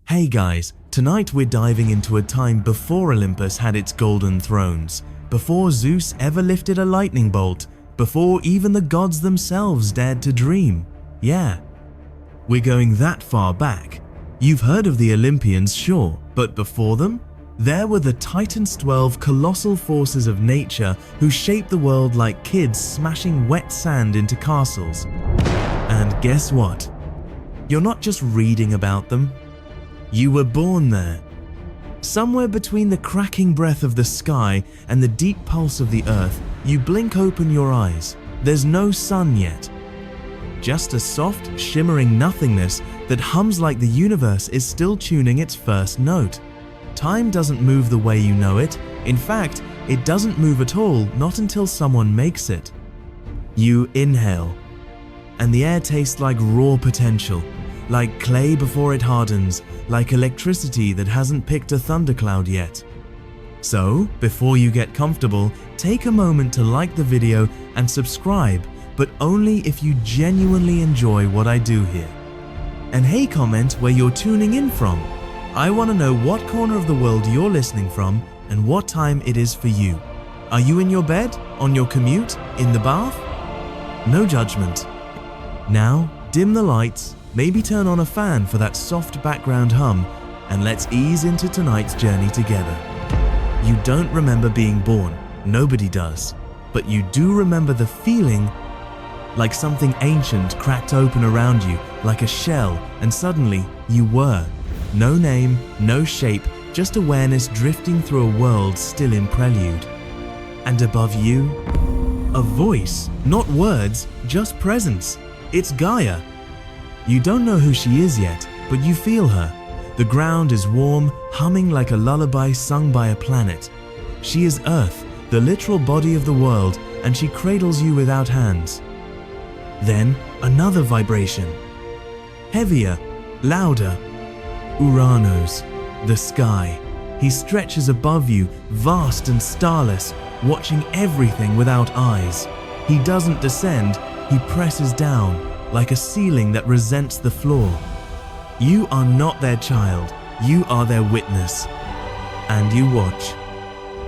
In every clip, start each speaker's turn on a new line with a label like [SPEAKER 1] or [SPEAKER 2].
[SPEAKER 1] Hey guys, tonight we're diving into a time before Olympus had its golden thrones, before Zeus ever lifted a lightning bolt, before even the gods themselves dared to dream. Yeah, we're going that far back. You've heard of the Olympians, sure, but before them? There were the Titans 12 colossal forces of nature who shaped the world like kids smashing wet sand into castles. And guess what? You're not just reading about them. You were born there. Somewhere between the cracking breath of the sky and the deep pulse of the earth, you blink open your eyes. There's no sun yet. Just a soft, shimmering nothingness that hums like the universe is still tuning its first note. Time doesn't move the way you know it. In fact, it doesn't move at all, not until someone makes it. You inhale, and the air tastes like raw potential, like clay before it hardens, like electricity that hasn't picked a thundercloud yet. So, before you get comfortable, take a moment to like the video and subscribe, but only if you genuinely enjoy what I do here. And hey, comment where you're tuning in from. I want to know what corner of the world you're listening from and what time it is for you. Are you in your bed, on your commute, in the bath? No judgment. Now, dim the lights, maybe turn on a fan for that soft background hum, and let's ease into tonight's journey together. You don't remember being born, nobody does, but you do remember the feeling like something ancient cracked open around you, like a shell, and suddenly you were. No name, no shape, just awareness drifting through a world still in prelude. And above you, a voice, not words, just presence. It's Gaia. You don't know who she is yet, but you feel her. The ground is warm, humming like a lullaby sung by a planet. She is Earth, the literal body of the world, and she cradles you without hands. Then another vibration. Heavier, louder. Uranos, the sky. He stretches above you, vast and starless, watching everything without eyes. He doesn't descend, he presses down, like a ceiling that resents the floor. You are not their child, you are their witness. And you watch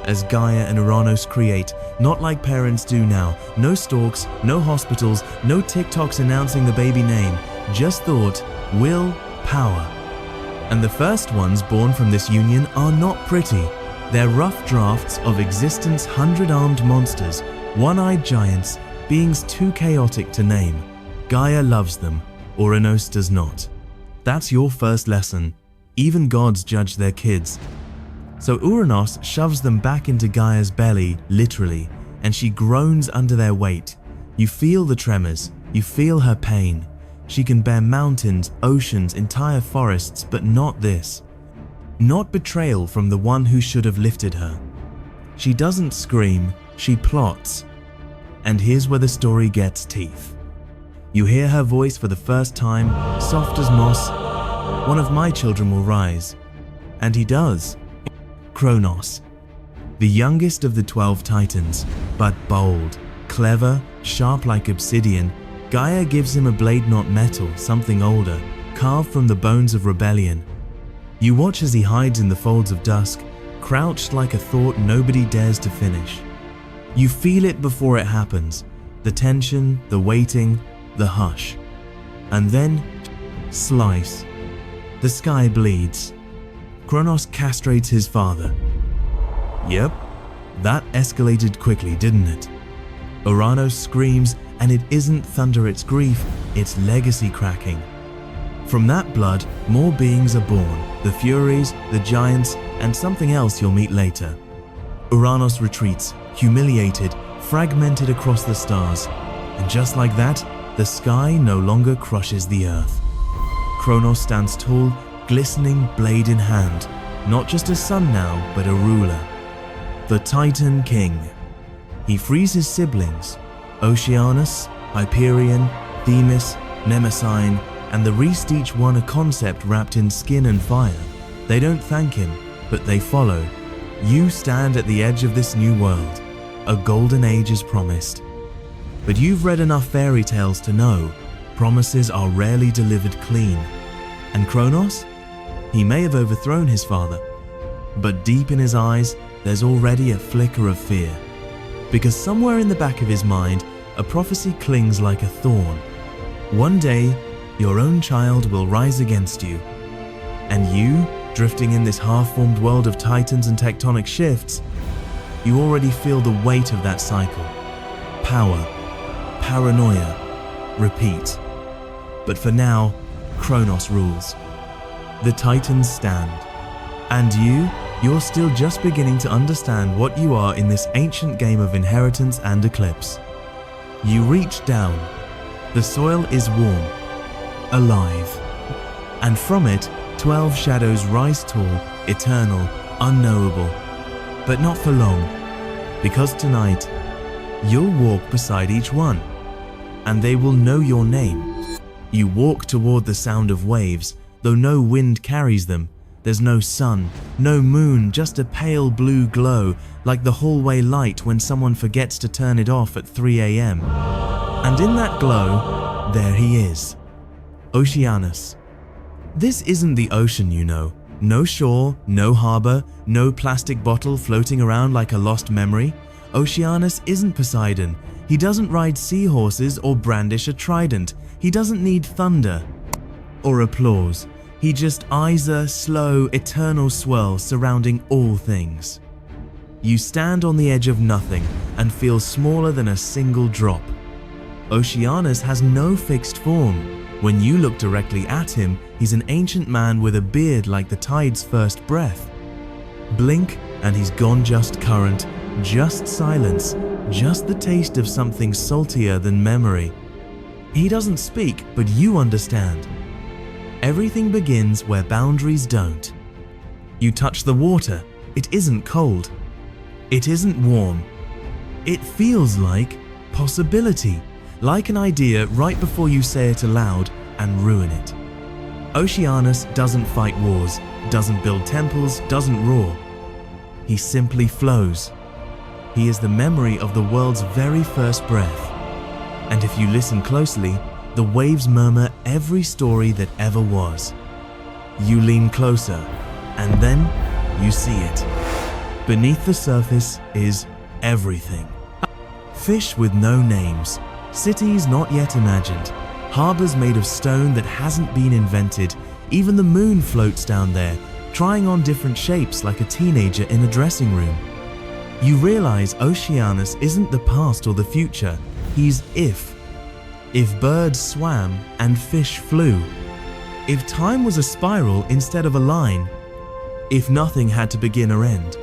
[SPEAKER 1] as Gaia and Uranos create, not like parents do now. No stalks, no hospitals, no TikToks announcing the baby name. Just thought, will, power. And the first ones born from this union are not pretty. They're rough drafts of existence, 100-armed monsters, one-eyed giants, beings too chaotic to name. Gaia loves them, Uranos does not. That's your first lesson. Even gods judge their kids. So Uranos shoves them back into Gaia's belly, literally, and she groans under their weight. You feel the tremors, you feel her pain. She can bear mountains, oceans, entire forests, but not this. Not betrayal from the one who should have lifted her. She doesn't scream, she plots. And here's where the story gets teeth. You hear her voice for the first time, soft as moss. One of my children will rise. And he does. Kronos, the youngest of the 12 Titans, but bold, clever, sharp like obsidian. Gaia gives him a blade not metal, something older, carved from the bones of rebellion. You watch as he hides in the folds of dusk, crouched like a thought nobody dares to finish. You feel it before it happens, the tension, the waiting, the hush. And then, slice. The sky bleeds. Kronos castrates his father. Yep, that escalated quickly, didn't it? Uranos screams, and it isn't thunder it's grief, it's legacy cracking. From that blood, more beings are born, the Furies, the Giants, and something else you'll meet later. Uranos retreats, humiliated, fragmented across the stars, and just like that, the sky no longer crushes the earth. Kronos stands tall, glistening blade in hand, not just a son now, but a ruler. The Titan King. He frees his siblings, Oceanus, Hyperion, Themis, Mnemosyne, and the rest, each one a concept wrapped in skin and fire. They don't thank him, but they follow. You stand at the edge of this new world. A golden age is promised. But you've read enough fairy tales to know promises are rarely delivered clean. And Kronos? He may have overthrown his father, but deep in his eyes, there's already a flicker of fear. Because somewhere in the back of his mind, a prophecy clings like a thorn. One day, your own child will rise against you. And you, drifting in this half-formed world of titans and tectonic shifts, you already feel the weight of that cycle. Power, paranoia, repeat. But for now, Kronos rules. The titans stand. And you're still just beginning to understand what you are in this ancient game of inheritance and eclipse. You reach down. The soil is warm, alive. And from it, 12 shadows rise tall, eternal, unknowable. But not for long, because tonight, you'll walk beside each one, and they will know your name. You walk toward the sound of waves, though no wind carries them. There's no sun, no moon, just a pale blue glow, like the hallway light when someone forgets to turn it off at 3 a.m. And in that glow, there he is, Oceanus. This isn't the ocean, you know. No shore, no harbor, no plastic bottle floating around like a lost memory. Oceanus isn't Poseidon. He doesn't ride seahorses or brandish a trident. He doesn't need thunder or applause. He just eyes a slow, eternal swirl surrounding all things. You stand on the edge of nothing and feel smaller than a single drop. Oceanus has no fixed form. When you look directly at him, he's an ancient man with a beard like the tide's first breath. Blink and he's gone, just current, just silence, just the taste of something saltier than memory. He doesn't speak, but you understand. Everything begins where boundaries don't. You touch the water, it isn't cold. It isn't warm. It feels like possibility, like an idea right before you say it aloud and ruin it. Oceanus doesn't fight wars, doesn't build temples, doesn't roar. He simply flows. He is the memory of the world's very first breath. And if you listen closely, the waves murmur every story that ever was. You lean closer, and then you see it. Beneath the surface is everything. Fish with no names, cities not yet imagined, harbors made of stone that hasn't been invented. Even the moon floats down there, trying on different shapes like a teenager in a dressing room. You realize Oceanus isn't the past or the future, he's if. If birds swam and fish flew. If time was a spiral instead of a line. If nothing had to begin or end.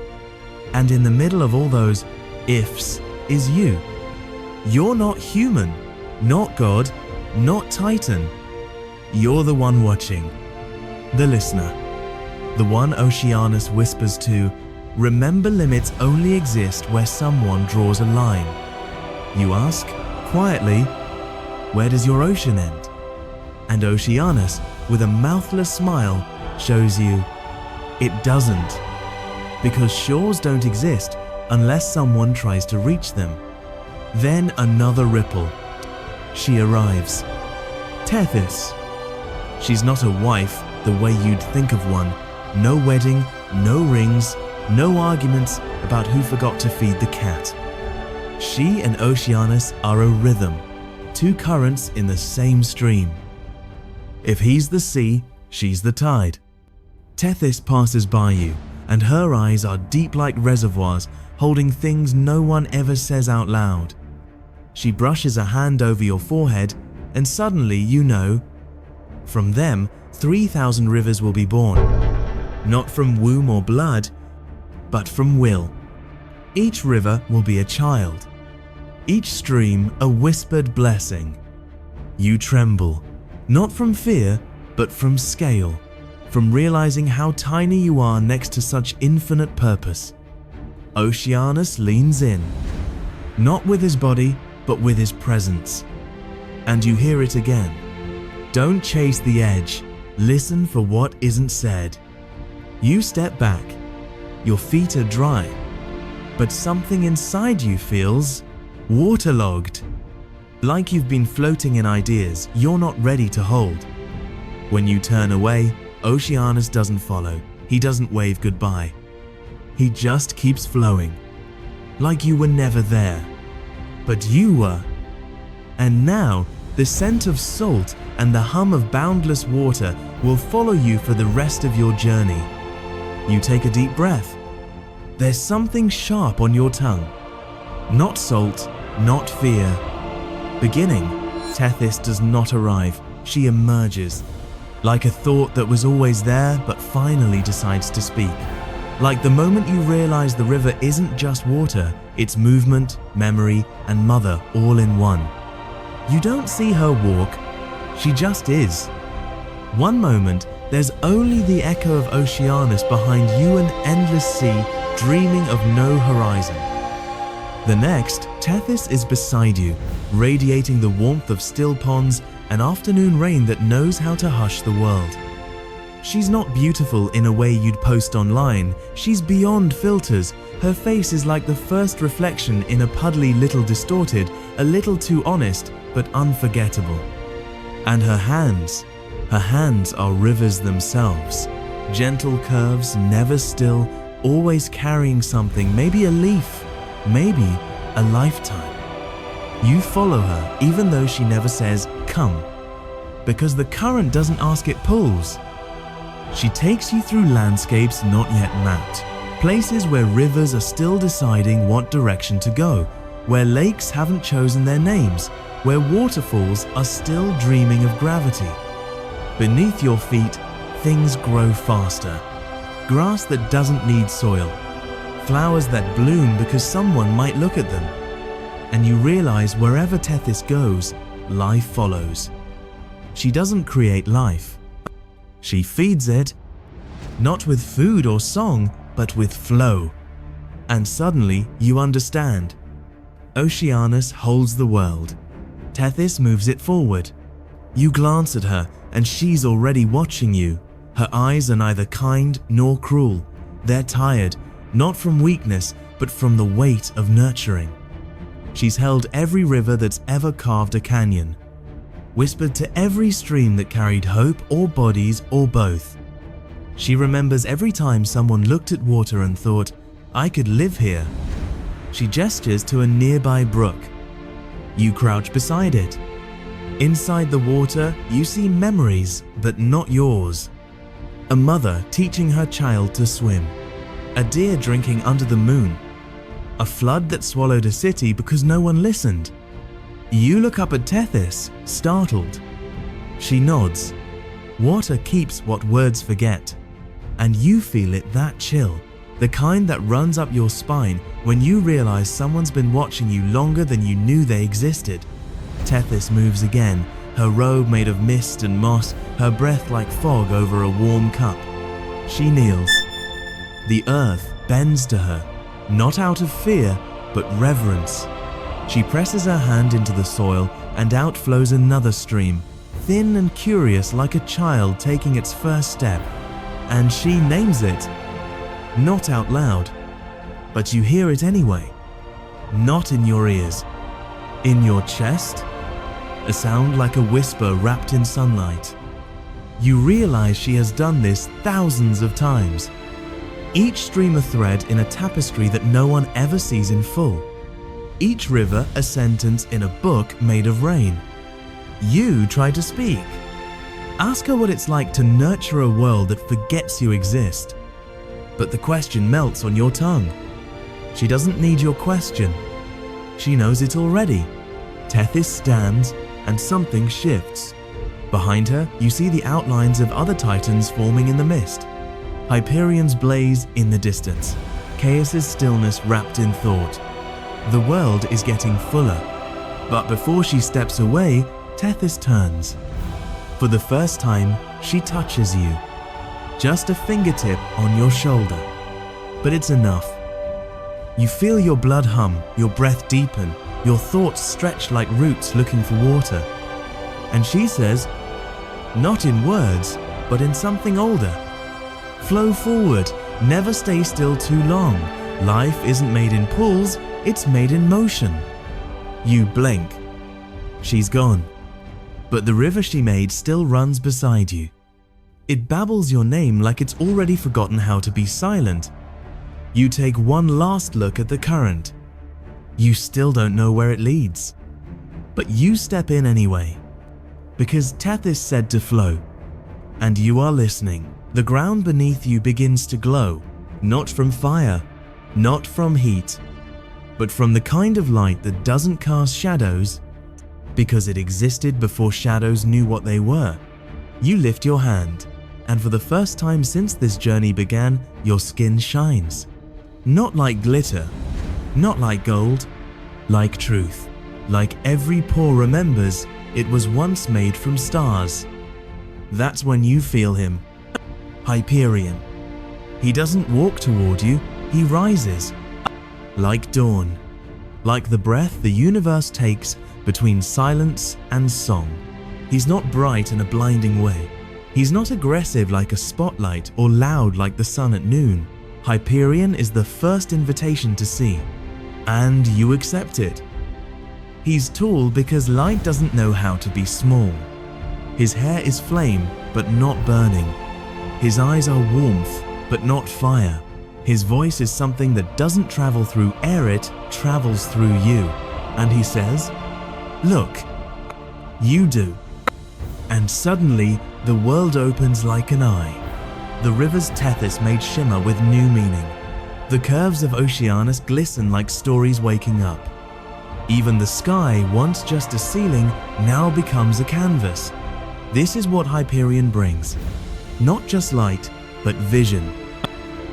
[SPEAKER 1] And in the middle of all those ifs is you. You're not human, not God, not Titan. You're the one watching, the listener, the one Oceanus whispers to. Remember, limits only exist where someone draws a line. You ask, quietly, where does your ocean end? And Oceanus, with a mouthless smile, shows you it doesn't. Because shores don't exist unless someone tries to reach them. Then another ripple. She arrives. Tethys. She's not a wife the way you'd think of one. No wedding, no rings, no arguments about who forgot to feed the cat. She and Oceanus are a rhythm, two currents in the same stream. If he's the sea, she's the tide. Tethys passes by you, and her eyes are deep like reservoirs, holding things no one ever says out loud. She brushes a hand over your forehead, and suddenly you know, from them 3,000 rivers will be born. Not from womb or blood, but from will. Each river will be a child. Each stream a whispered blessing. You tremble, not from fear, but from scale, from realizing how tiny you are next to such infinite purpose. Oceanus leans in, not with his body, but with his presence. And you hear it again. Don't chase the edge, listen for what isn't said. You step back, your feet are dry, but something inside you feels waterlogged. Like you've been floating in ideas you're not ready to hold. When you turn away, Oceanus doesn't follow. He doesn't wave goodbye. He just keeps flowing, like you were never there. But you were. And now, the scent of salt and the hum of boundless water will follow you for the rest of your journey. You take a deep breath. There's something sharp on your tongue. Not salt, not fear. Beginning, Tethys does not arrive. She emerges. Like a thought that was always there but finally decides to speak. Like the moment you realize the river isn't just water, it's movement, memory, and mother all in one. You don't see her walk, she just is. One moment, there's only the echo of Oceanus behind you, an endless sea dreaming of no horizon. The next, Tethys is beside you, radiating the warmth of still ponds and afternoon rain that knows how to hush the world. She's not beautiful in a way you'd post online, she's beyond filters. Her face is like the first reflection in a puddly little distorted, a little too honest, but unforgettable. And her hands are rivers themselves. Gentle curves, never still, always carrying something, maybe a leaf, maybe a lifetime. You follow her even though she never says, "Come," because the current doesn't ask, it pulls. She takes you through landscapes not yet mapped, places where rivers are still deciding what direction to go, where lakes haven't chosen their names, where waterfalls are still dreaming of gravity. Beneath your feet, things grow faster. Grass that doesn't need soil, flowers that bloom because someone might look at them. And you realize wherever Tethys goes, life follows. She doesn't create life. She feeds it, not with food or song, but with flow. And suddenly you understand. Oceanus holds the world. Tethys moves it forward. You glance at her and she's already watching you. Her eyes are neither kind nor cruel. They're tired, not from weakness, but from the weight of nurturing. She's held every river that's ever carved a canyon, whispered to every stream that carried hope or bodies or both. She remembers every time someone looked at water and thought, "I could live here." She gestures to a nearby brook. You crouch beside it. Inside the water, you see memories, but not yours. A mother teaching her child to swim. A deer drinking under the moon. A flood that swallowed a city because no one listened. You look up at Tethys, startled. She nods. Water keeps what words forget. And you feel it, that chill, the kind that runs up your spine when you realize someone's been watching you longer than you knew they existed. Tethys moves again, her robe made of mist and moss, her breath like fog over a warm cup. She kneels. The earth bends to her, not out of fear, but reverence. She presses her hand into the soil and out flows another stream, thin and curious like a child taking its first step. And she names it. Not out loud, but you hear it anyway. Not in your ears. In your chest? A sound like a whisper wrapped in sunlight. You realize she has done this thousands of times. Each stream a thread in a tapestry that no one ever sees in full. Each river a sentence in a book made of rain. You try to speak. Ask her what it's like to nurture a world that forgets you exist. But the question melts on your tongue. She doesn't need your question. She knows it already. Tethys stands and something shifts. Behind her, you see the outlines of other titans forming in the mist. Hyperion's blaze in the distance. Chaos's stillness wrapped in thought. The world is getting fuller. But before she steps away, Tethys turns. For the first time, she touches you. Just a fingertip on your shoulder. But it's enough. You feel your blood hum, your breath deepen, your thoughts stretch like roots looking for water. And she says, not in words, but in something older. Flow forward, never stay still too long. Life isn't made in pulls, it's made in motion. You blink. She's gone. But the river she made still runs beside you. It babbles your name like it's already forgotten how to be silent. You take one last look at the current. You still don't know where it leads. But you step in anyway, because Teth is said to flow, and you are listening. The ground beneath you begins to glow, not from fire, not from heat, but from the kind of light that doesn't cast shadows because it existed before shadows knew what they were. You lift your hand, and for the first time since this journey began, your skin shines. Not like glitter, not like gold, like truth. Like every pore remembers, it was once made from stars. That's when you feel him, Hyperion. He doesn't walk toward you, he rises. Like dawn, like the breath the universe takes between silence and song. He's not bright in a blinding way. He's not aggressive like a spotlight or loud like the sun at noon. Hyperion is the first invitation to see, and you accept it. He's tall because light doesn't know how to be small. His hair is flame, but not burning. His eyes are warmth, but not fire. His voice is something that doesn't travel through air, it travels through you. And he says, "Look." You do. And suddenly, the world opens like an eye. The river's Tethys made shimmer with new meaning. The curves of Oceanus glisten like stories waking up. Even the sky, once just a ceiling, now becomes a canvas. This is what Hyperion brings. Not just light, but vision.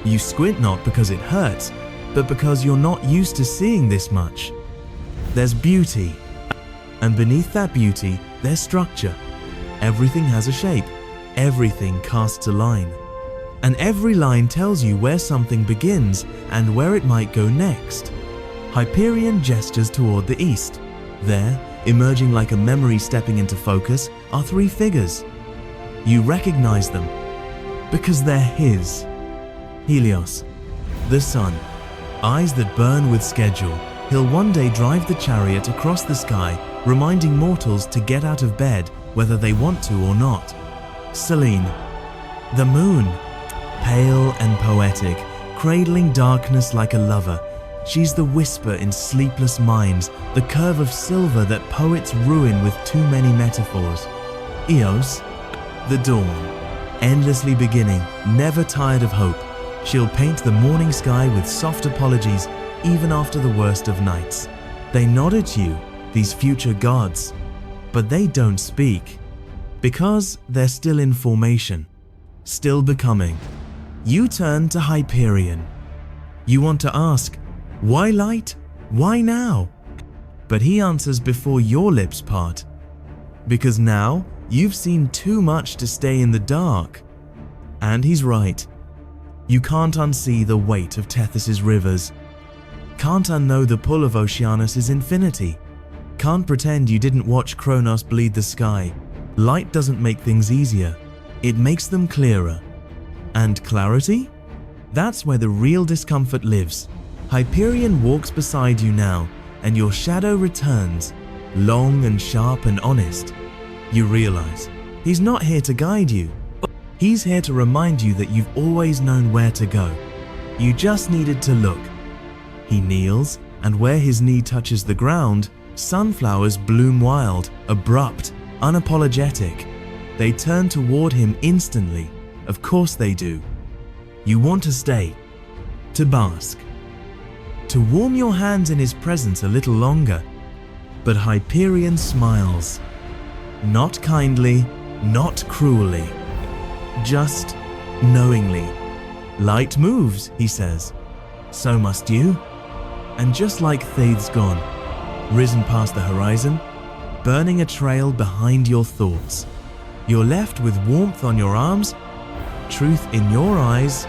[SPEAKER 1] You squint not because it hurts, but because you're not used to seeing this much. There's beauty, and beneath that beauty, there's structure. Everything has a shape, everything casts a line. And every line tells you where something begins and where it might go next. Hyperion gestures toward the east. There, emerging like a memory stepping into focus, are three figures. You recognize them, because they're his. Helios, the sun, eyes that burn with schedule. He'll one day drive the chariot across the sky, reminding mortals to get out of bed whether they want to or not. Selene, the moon, pale and poetic, cradling darkness like a lover. She's the whisper in sleepless minds, the curve of silver that poets ruin with too many metaphors. Eos, the dawn, endlessly beginning, never tired of hope. She'll paint the morning sky with soft apologies even after the worst of nights. They nod at you, these future gods, but they don't speak, because they're still in formation, still becoming. You turn to Hyperion. You want to ask, why light? Why now? But he answers before your lips part. Because now, you've seen too much to stay in the dark. And he's right. You can't unsee the weight of Tethys' rivers. Can't unknow the pull of Oceanus' infinity. Can't pretend you didn't watch Kronos bleed the sky. Light doesn't make things easier. It makes them clearer. And clarity? That's where the real discomfort lives. Hyperion walks beside you now, and your shadow returns, long and sharp and honest. You realize, he's not here to guide you. He's here to remind you that you've always known where to go. You just needed to look. He kneels, and where his knee touches the ground, sunflowers bloom wild, abrupt, unapologetic. They turn toward him instantly. Of course they do. You want to stay, to bask, to warm your hands in his presence a little longer. But Hyperion smiles. Not kindly, not cruelly, just knowingly. Light moves, he says. So must you. And just like Theth's gone, risen past the horizon, burning a trail behind your thoughts, you're left with warmth on your arms, truth in your eyes,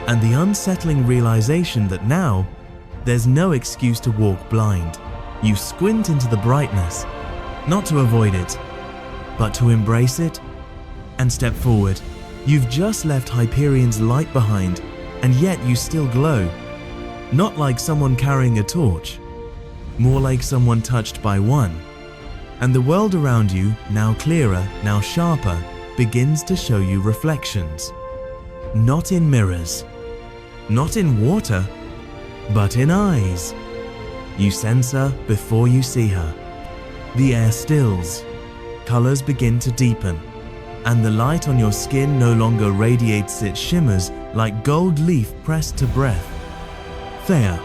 [SPEAKER 1] and the unsettling realization that now, there's no excuse to walk blind. You squint into the brightness, not to avoid it, but to embrace it and step forward. You've just left Hyperion's light behind, and yet you still glow. Not like someone carrying a torch, more like someone touched by one. And the world around you, now clearer, now sharper, begins to show you reflections. Not in mirrors, not in water, but in eyes. You sense her before you see her. The air stills, colors begin to deepen, and the light on your skin no longer radiates its shimmers like gold leaf pressed to breath. Thea.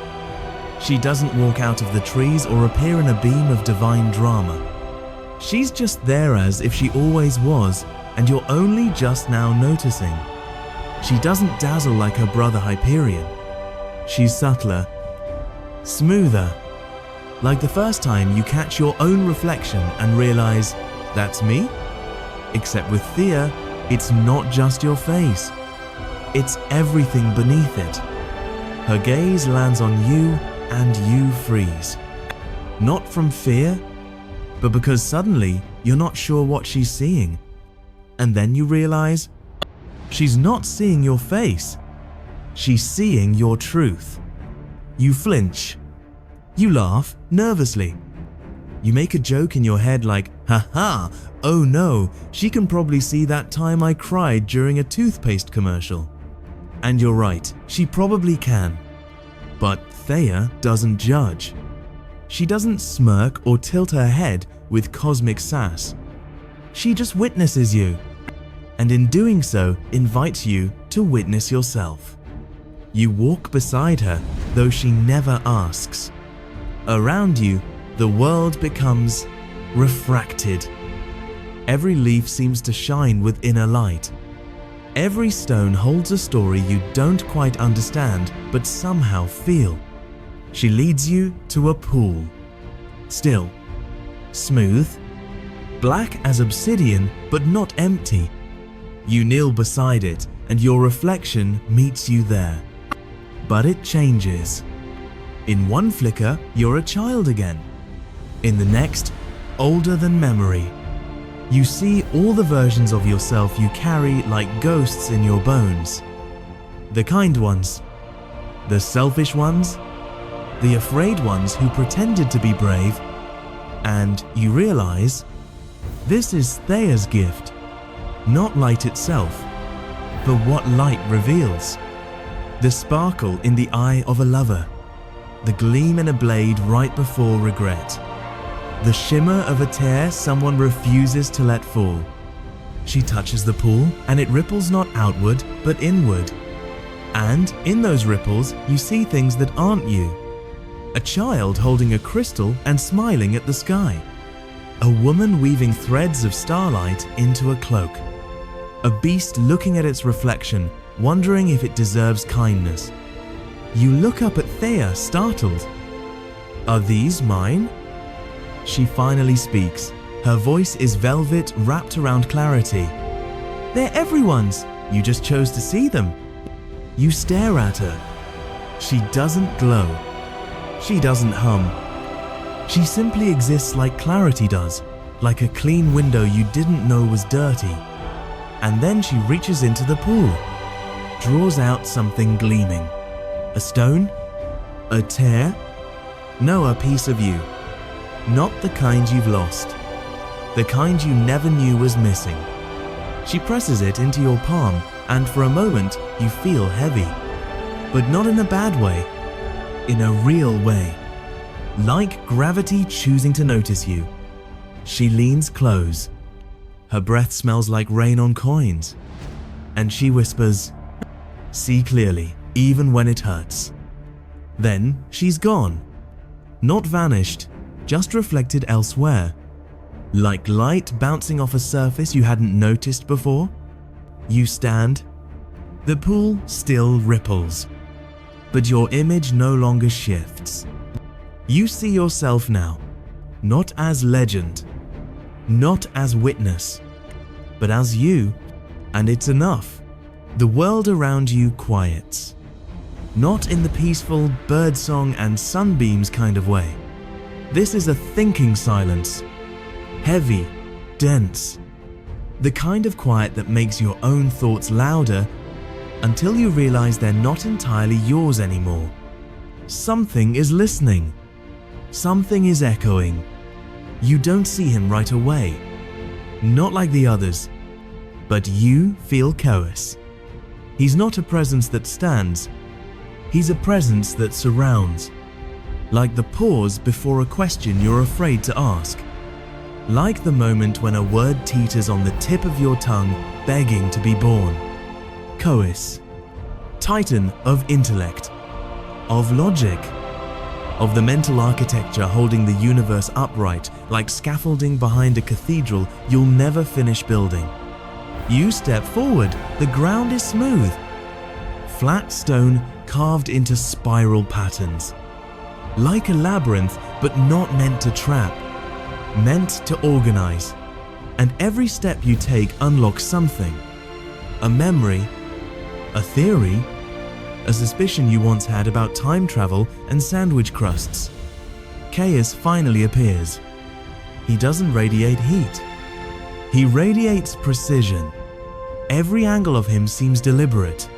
[SPEAKER 1] She doesn't walk out of the trees or appear in a beam of divine drama. She's just there as if she always was, and you're only just now noticing. She doesn't dazzle like her brother Hyperion. She's subtler, smoother, like the first time you catch your own reflection and realize, that's me? Except with Thea, it's not just your face. It's everything beneath it. Her gaze lands on you and you freeze. Not from fear, but because suddenly you're not sure what she's seeing. And then you realize, she's not seeing your face. She's seeing your truth. You flinch. You laugh nervously. You make a joke in your head like, haha, oh no, she can probably see that time I cried during a toothpaste commercial. And you're right, she probably can. But Thea doesn't judge. She doesn't smirk or tilt her head with cosmic sass. She just witnesses you, and in doing so invites you to witness yourself. You walk beside her, though she never asks. Around you, the world becomes refracted. Every leaf seems to shine with inner light. Every stone holds a story you don't quite understand, but somehow feel. She leads you to a pool. Still, smooth, black as obsidian, but not empty. You kneel beside it, and your reflection meets you there. But it changes. In one flicker, you're a child again. In the next, older than memory. You see all the versions of yourself you carry like ghosts in your bones. The kind ones, the selfish ones, the afraid ones who pretended to be brave, and you realize this is Thea's gift. Not light itself, but what light reveals. The sparkle in the eye of a lover, the gleam in a blade right before regret, the shimmer of a tear someone refuses to let fall. She touches the pool and it ripples not outward but inward. And in those ripples you see things that aren't you. A child holding a crystal and smiling at the sky. A woman weaving threads of starlight into a cloak. A beast looking at its reflection, wondering if it deserves kindness. You look up at Thea, startled. Are these mine? She finally speaks. Her voice is velvet wrapped around clarity. They're everyone's. You just chose to see them. You stare at her. She doesn't glow. She doesn't hum. She simply exists like clarity does, like a clean window you didn't know was dirty. And then she reaches into the pool, draws out something gleaming. A stone? A tear? No, a piece of you. Not the kind you've lost. The kind you never knew was missing. She presses it into your palm, and for a moment you feel heavy. But not in a bad way. In a real way. Like gravity choosing to notice you. She leans close. Her breath smells like rain on coins. And she whispers, "See clearly, even when it hurts." Then she's gone. Not vanished, just reflected elsewhere. Like light bouncing off a surface you hadn't noticed before. You stand. The pool still ripples. But your image no longer shifts. You see yourself now, not as legend, not as witness, but as you, and it's enough. The world around you quiets. Not in the peaceful birdsong and sunbeams kind of way. This is a thinking silence. Heavy, dense. The kind of quiet that makes your own thoughts louder until you realize they're not entirely yours anymore. Something is listening. Something is echoing. You don't see him right away. Not like the others. But you feel Chaos. He's not a presence that stands, he's a presence that surrounds. Like the pause before a question you're afraid to ask. Like the moment when a word teeters on the tip of your tongue, begging to be born. Chaos, Titan of intellect, of logic, of the mental architecture holding the universe upright like scaffolding behind a cathedral you'll never finish building. You step forward, the ground is smooth. Flat stone carved into spiral patterns. Like a labyrinth, but not meant to trap. Meant to organize. And every step you take unlocks something. A memory, a theory, a suspicion you once had about time travel and sandwich crusts. Chaos finally appears. He doesn't radiate heat. He radiates precision. Every angle of him seems deliberate.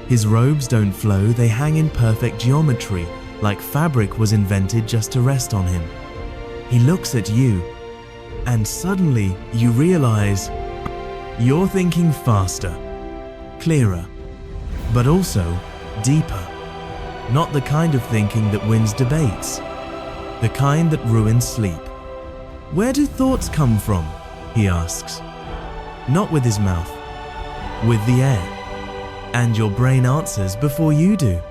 [SPEAKER 1] His robes don't flow, they hang in perfect geometry, like fabric was invented just to rest on him. He looks at you, and suddenly you realize you're thinking faster, clearer, but also deeper. Not the kind of thinking that wins debates, the kind that ruins sleep. Where do thoughts come from? He asks. Not with his mouth, with the air. And your brain answers before you do.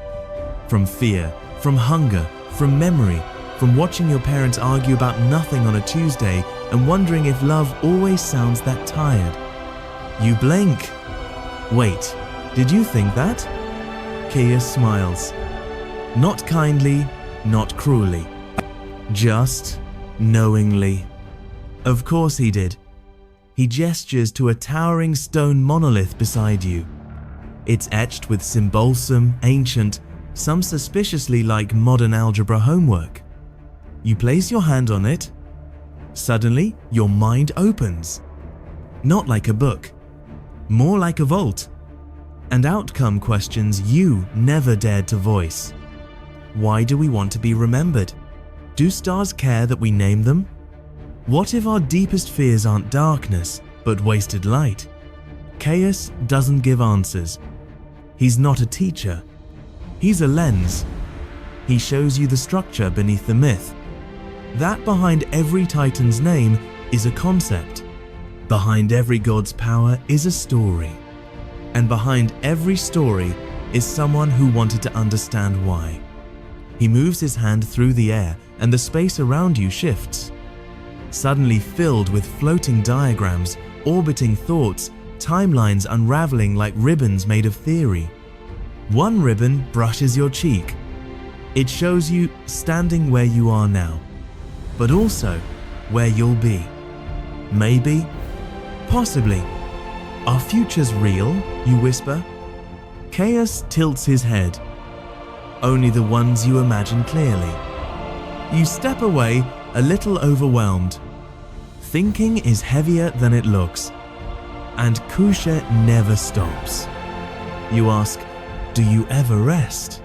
[SPEAKER 1] From fear, from hunger, from memory, from watching your parents argue about nothing on a Tuesday and wondering if love always sounds that tired. You blink. Wait, did you think that? Chaos smiles. Not kindly, not cruelly. Just knowingly. Of course he did. He gestures to a towering stone monolith beside you. It's etched with symbolsome, ancient, some suspiciously like modern algebra homework. You place your hand on it. Suddenly, your mind opens. Not like a book, more like a vault. And out come questions you never dared to voice. Why do we want to be remembered? Do stars care that we name them? What if our deepest fears aren't darkness, but wasted light? Chaos doesn't give answers. He's not a teacher. He's a lens. He shows you the structure beneath the myth. That behind every titan's name is a concept. Behind every god's power is a story. And behind every story is someone who wanted to understand why. He moves his hand through the air and the space around you shifts. Suddenly filled with floating diagrams, orbiting thoughts, timelines unraveling like ribbons made of theory. One ribbon brushes your cheek. It shows you standing where you are now, but also where you'll be. Maybe, possibly. Are futures real? You whisper. Chaos tilts his head. Only the ones you imagine clearly. You step away, a little overwhelmed. Thinking is heavier than it looks. And Kusha never stops. You ask, do you ever rest?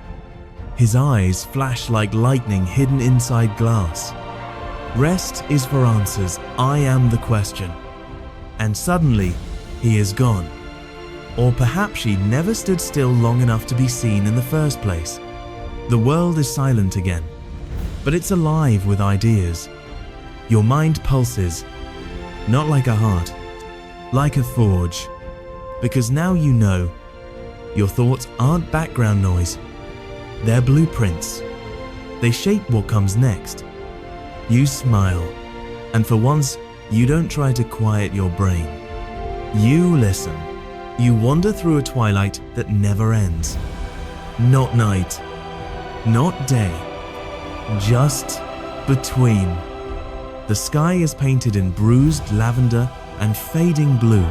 [SPEAKER 1] His eyes flash like lightning hidden inside glass. Rest is for answers. I am the question. And suddenly, he is gone. Or perhaps she never stood still long enough to be seen in the first place. The world is silent again, but it's alive with ideas. Your mind pulses, not like a heart, like a forge. Because now you know, your thoughts aren't background noise. They're blueprints. They shape what comes next. You smile, and for once, you don't try to quiet your brain. You listen. You wander through a twilight that never ends. Not night, not day, just between. The sky is painted in bruised lavender and fading blue.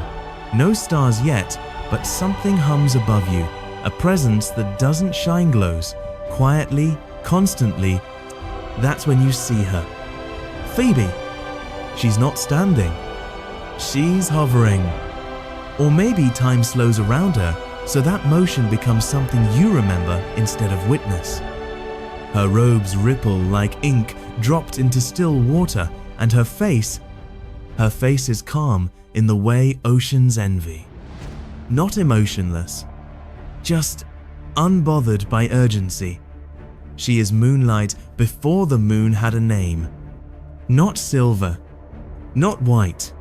[SPEAKER 1] No stars yet, but something hums above you, a presence that doesn't shine glows, quietly, constantly. That's when you see her. Phoebe. She's not standing. She's hovering. Or maybe time slows around her, so that motion becomes something you remember instead of witness. Her robes ripple like ink dropped into still water, and her face, Her face is calm in the way oceans envy. Not emotionless, just unbothered by urgency. She is moonlight before the moon had a name. Not silver, not white.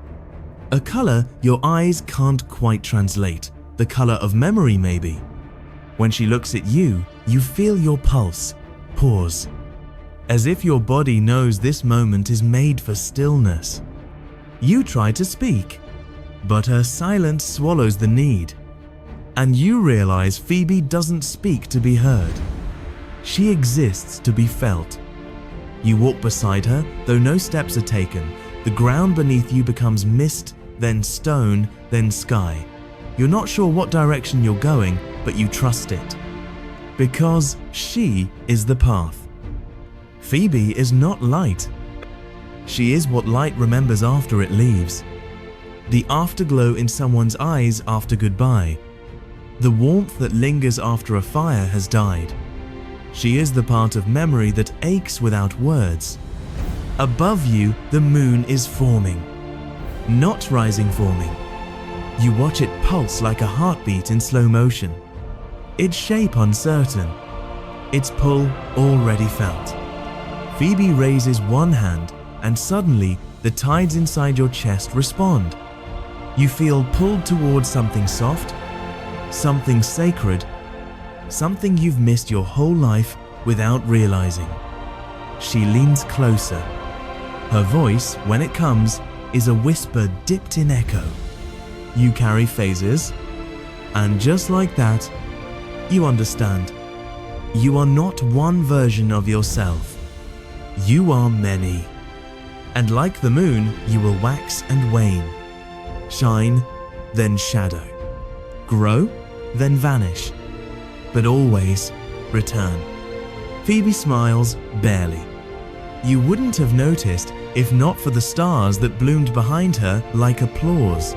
[SPEAKER 1] A color your eyes can't quite translate, the color of memory maybe. When she looks at you, you feel your pulse pause, as if your body knows this moment is made for stillness. You try to speak, but her silence swallows the need. And you realize Phoebe doesn't speak to be heard. She exists to be felt. You walk beside her, though no steps are taken. The ground beneath you becomes mist, then stone, then sky. You're not sure what direction you're going, but you trust it. Because she is the path. Phoebe is not light. She is what light remembers after it leaves. The afterglow in someone's eyes after goodbye. The warmth that lingers after a fire has died. She is the part of memory that aches without words. Above you, the moon is forming. Not rising forming. You watch it pulse like a heartbeat in slow motion. Its shape uncertain. Its pull already felt. Phoebe raises one hand and suddenly the tides inside your chest respond. You feel pulled towards something soft, something sacred, something you've missed your whole life without realizing. She leans closer. Her voice, when it comes, is a whisper dipped in echo. You carry phases, and just like that, you understand. You are not one version of yourself. You are many. And like the moon, you will wax and wane. Shine, then shadow. Grow, then vanish. But always return. Phoebe smiles barely. You wouldn't have noticed if not for the stars that bloomed behind her like applause.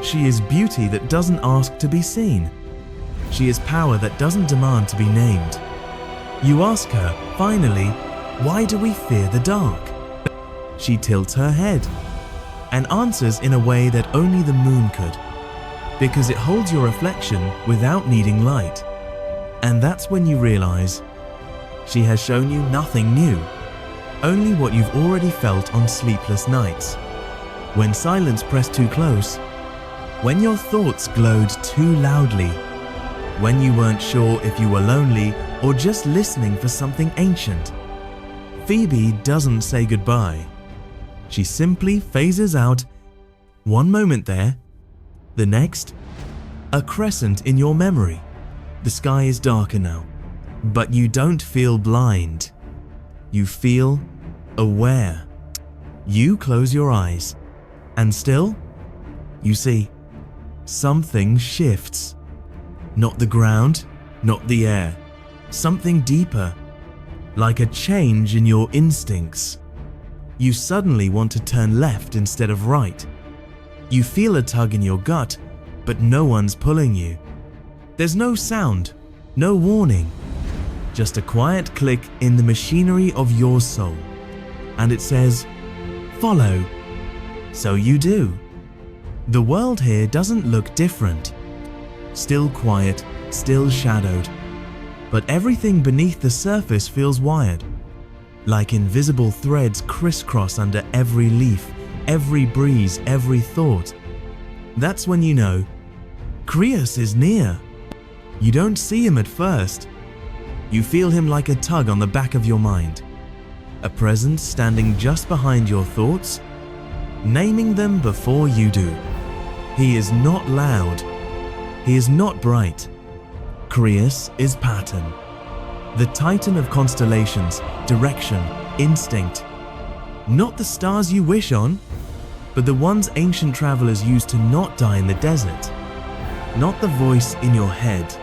[SPEAKER 1] She is beauty that doesn't ask to be seen. She is power that doesn't demand to be named. You ask her, finally, why do we fear the dark? She tilts her head and answers in a way that only the moon could, because it holds your reflection without needing light. And that's when you realize she has shown you nothing new, only what you've already felt on sleepless nights, when silence pressed too close, when your thoughts glowed too loudly, when you weren't sure if you were lonely or just listening for something ancient. Phoebe doesn't say goodbye. She simply phases out. One moment there, the next, a crescent in your memory. The sky is darker now, but you don't feel blind. You feel aware. You close your eyes, and still, you see, something shifts. Not the ground, not the air. Something deeper, like a change in your instincts. You suddenly want to turn left instead of right. You feel a tug in your gut, but no one's pulling you. There's no sound, no warning, just a quiet click in the machinery of your soul. And it says, follow. So you do. The world here doesn't look different. Still quiet, still shadowed. But everything beneath the surface feels wired. Like invisible threads crisscross under every leaf, every breeze, every thought. That's when you know, Crius is near. You don't see him at first. You feel him like a tug on the back of your mind. A presence standing just behind your thoughts, naming them before you do. He is not loud. He is not bright. Crius is pattern. The titan of constellations, direction, instinct. Not the stars you wish on, but the ones ancient travelers used to not die in the desert. Not the voice in your head,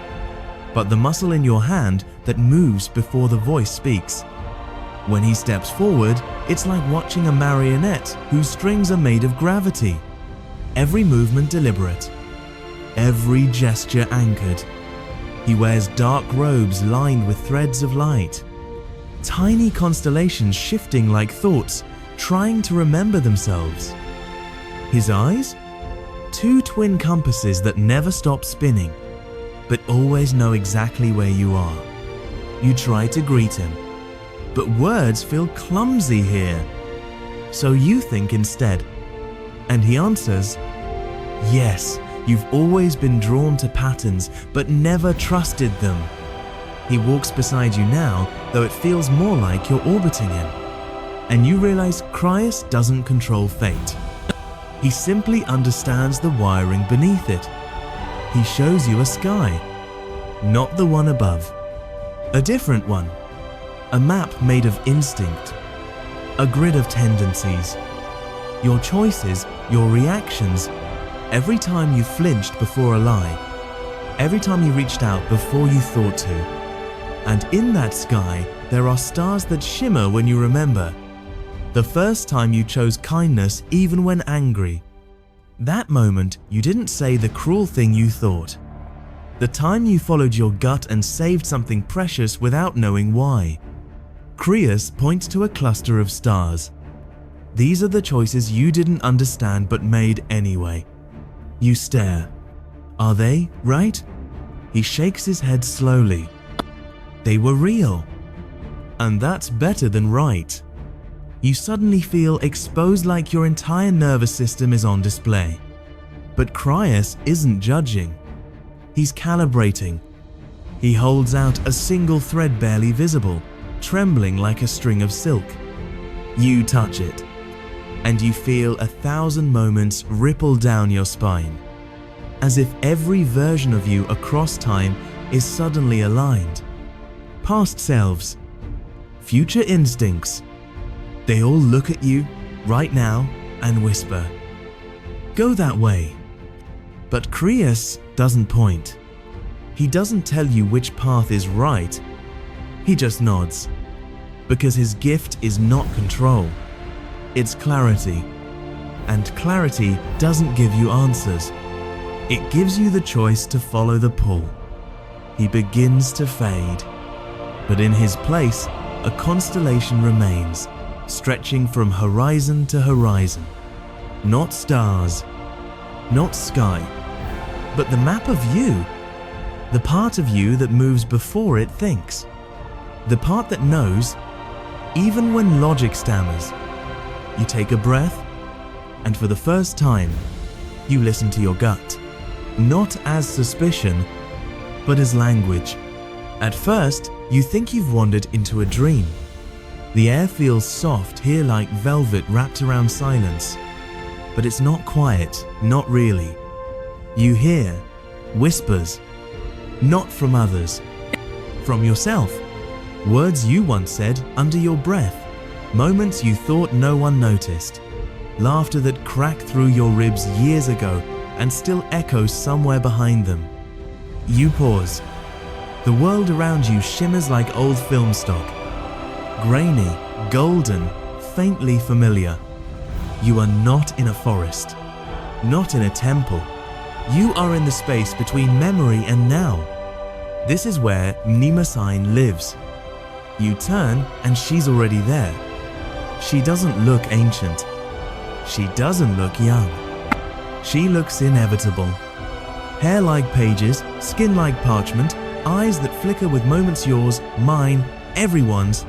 [SPEAKER 1] but the muscle in your hand that moves before the voice speaks. When he steps forward, it's like watching a marionette whose strings are made of gravity. Every movement deliberate, every gesture anchored. He wears dark robes lined with threads of light. Tiny constellations shifting like thoughts, trying to remember themselves. His eyes? Two twin compasses that never stop spinning, but always know exactly where you are. You try to greet him, but words feel clumsy here. So you think instead, and he answers, yes, you've always been drawn to patterns, but never trusted them. He walks beside you now, though it feels more like you're orbiting him. And you realize Crius doesn't control fate. He simply understands the wiring beneath it. He shows you a sky, not the one above. A different one. A map made of instinct. A grid of tendencies. Your choices, your reactions, every time you flinched before a lie, every time you reached out before you thought to. And in that sky, there are stars that shimmer when you remember. The first time you chose kindness even when angry. That moment you didn't say the cruel thing you thought. The time you followed your gut and saved something precious without knowing why. Crius points to a cluster of stars. These are the choices you didn't understand but made anyway. You stare. Are they right? He shakes his head slowly. They were real. And that's better than right. You suddenly feel exposed like your entire nervous system is on display. But Crius isn't judging. He's calibrating. He holds out a single thread barely visible, trembling like a string of silk. You touch it, and you feel 1,000 moments ripple down your spine, as if every version of you across time is suddenly aligned. Past selves, future instincts, they all look at you right now and whisper, "Go that way." But Crius doesn't point. He doesn't tell you which path is right. He just nods, because his gift is not control. It's clarity. And clarity doesn't give you answers. It gives you the choice to follow the pull. He begins to fade. But in his place, a constellation remains, stretching from horizon to horizon. Not stars, not sky, but the map of you. The part of you that moves before it thinks. The part that knows, even when logic stammers. You take a breath, and for the first time, you listen to your gut. Not as suspicion, but as language. At first, you think you've wandered into a dream. The air feels soft here like velvet wrapped around silence. But it's not quiet, not really. You hear whispers, not from others, from yourself. Words you once said under your breath, moments you thought no one noticed. Laughter that cracked through your ribs years ago and still echoes somewhere behind them. You pause. The world around you shimmers like old film stock. Grainy, golden, faintly familiar. You are not in a forest, not in a temple. You are in the space between memory and now. This is where Mnemosyne lives. You turn and she's already there. She doesn't look ancient. She doesn't look young. She looks inevitable. Hair like pages, skin like parchment, eyes that flicker with moments yours, mine, everyone's.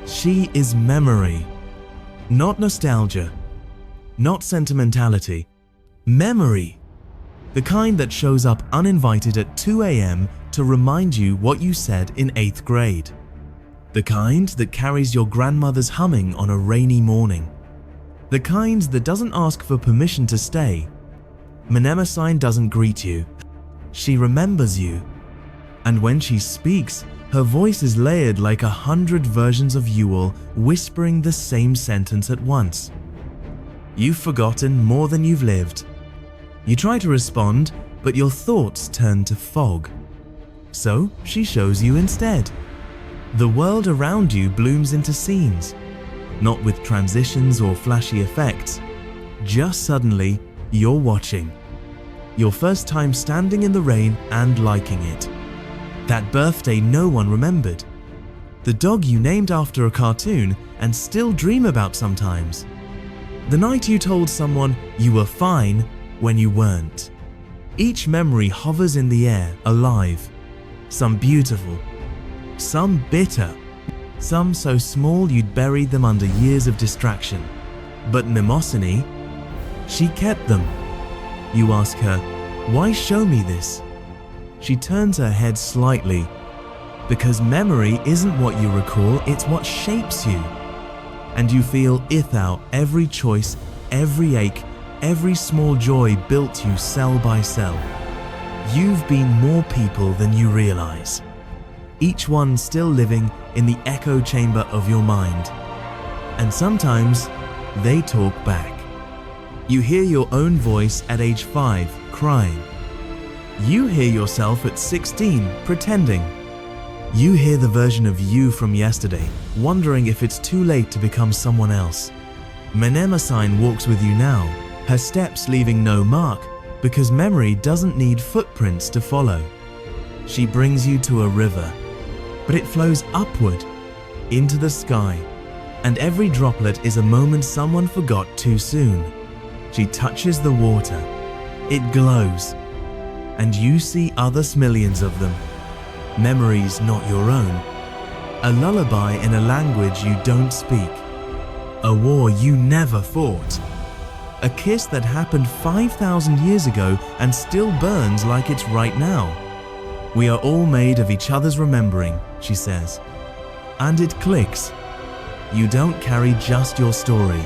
[SPEAKER 1] She is memory. Not nostalgia. Not sentimentality. Memory. The kind that shows up uninvited at 2 a.m. to remind you what you said in 8th grade. The kind that carries your grandmother's humming on a rainy morning. The kind that doesn't ask for permission to stay. Mnemosyne doesn't greet you. She remembers you. And when she speaks, her voice is layered like 100 versions of you all whispering the same sentence at once. You've forgotten more than you've lived. You try to respond, but your thoughts turn to fog. So she shows you instead. The world around you blooms into scenes, not with transitions or flashy effects. Just suddenly, you're watching. Your first time standing in the rain and liking it. That birthday no one remembered. The dog you named after a cartoon and still dream about sometimes. The night you told someone you were fine when you weren't. Each memory hovers in the air, alive. Some beautiful, some bitter, some so small you'd buried them under years of distraction. But Mnemosyne, she kept them. You ask her, why show me this? She turns her head slightly. Because memory isn't what you recall, it's what shapes you. And you feel ithou every choice, every ache, every small joy built you cell by cell. You've been more people than you realize. Each one still living in the echo chamber of your mind. And sometimes they talk back. You hear your own voice at age 5, crying. You hear yourself at 16, pretending. You hear the version of you from yesterday, wondering if it's too late to become someone else. Mnemosyne walks with you now, her steps leaving no mark, because memory doesn't need footprints to follow. She brings you to a river, but it flows upward, into the sky, and every droplet is a moment someone forgot too soon. She touches the water, it glows, and you see other millions of them. Memories not your own. A lullaby in a language you don't speak. A war you never fought. A kiss that happened 5,000 years ago and still burns like it's right now. We are all made of each other's remembering, she says. And it clicks. You don't carry just your story.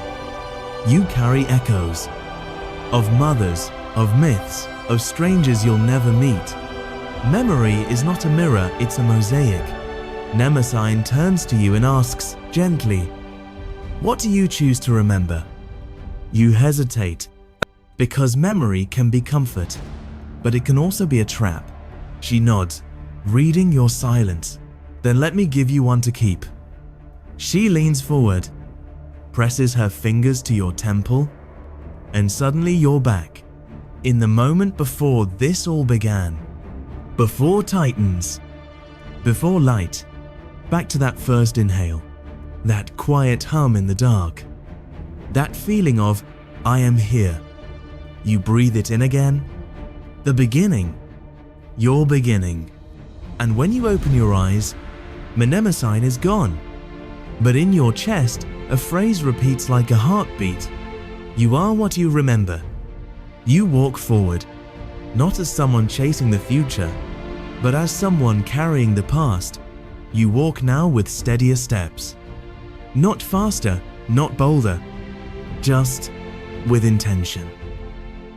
[SPEAKER 1] You carry echoes. Of mothers, of myths, of strangers you'll never meet. Memory is not a mirror, it's a mosaic. Mnemosyne turns to you and asks, gently, what do you choose to remember? You hesitate, because memory can be comfort, but it can also be a trap. She nods, reading your silence. Then let me give you one to keep. She leans forward, presses her fingers to your temple, and suddenly you're back, in the moment before this all began. Before titans, before light, back to that first inhale, that quiet hum in the dark, that feeling of, I am here. You breathe it in again, the beginning, your beginning. And when you open your eyes, Mnemosyne is gone. But in your chest, a phrase repeats like a heartbeat. You are what you remember. You walk forward, not as someone chasing the future, but as someone carrying the past. You walk now with steadier steps. Not faster, not bolder, just with intention.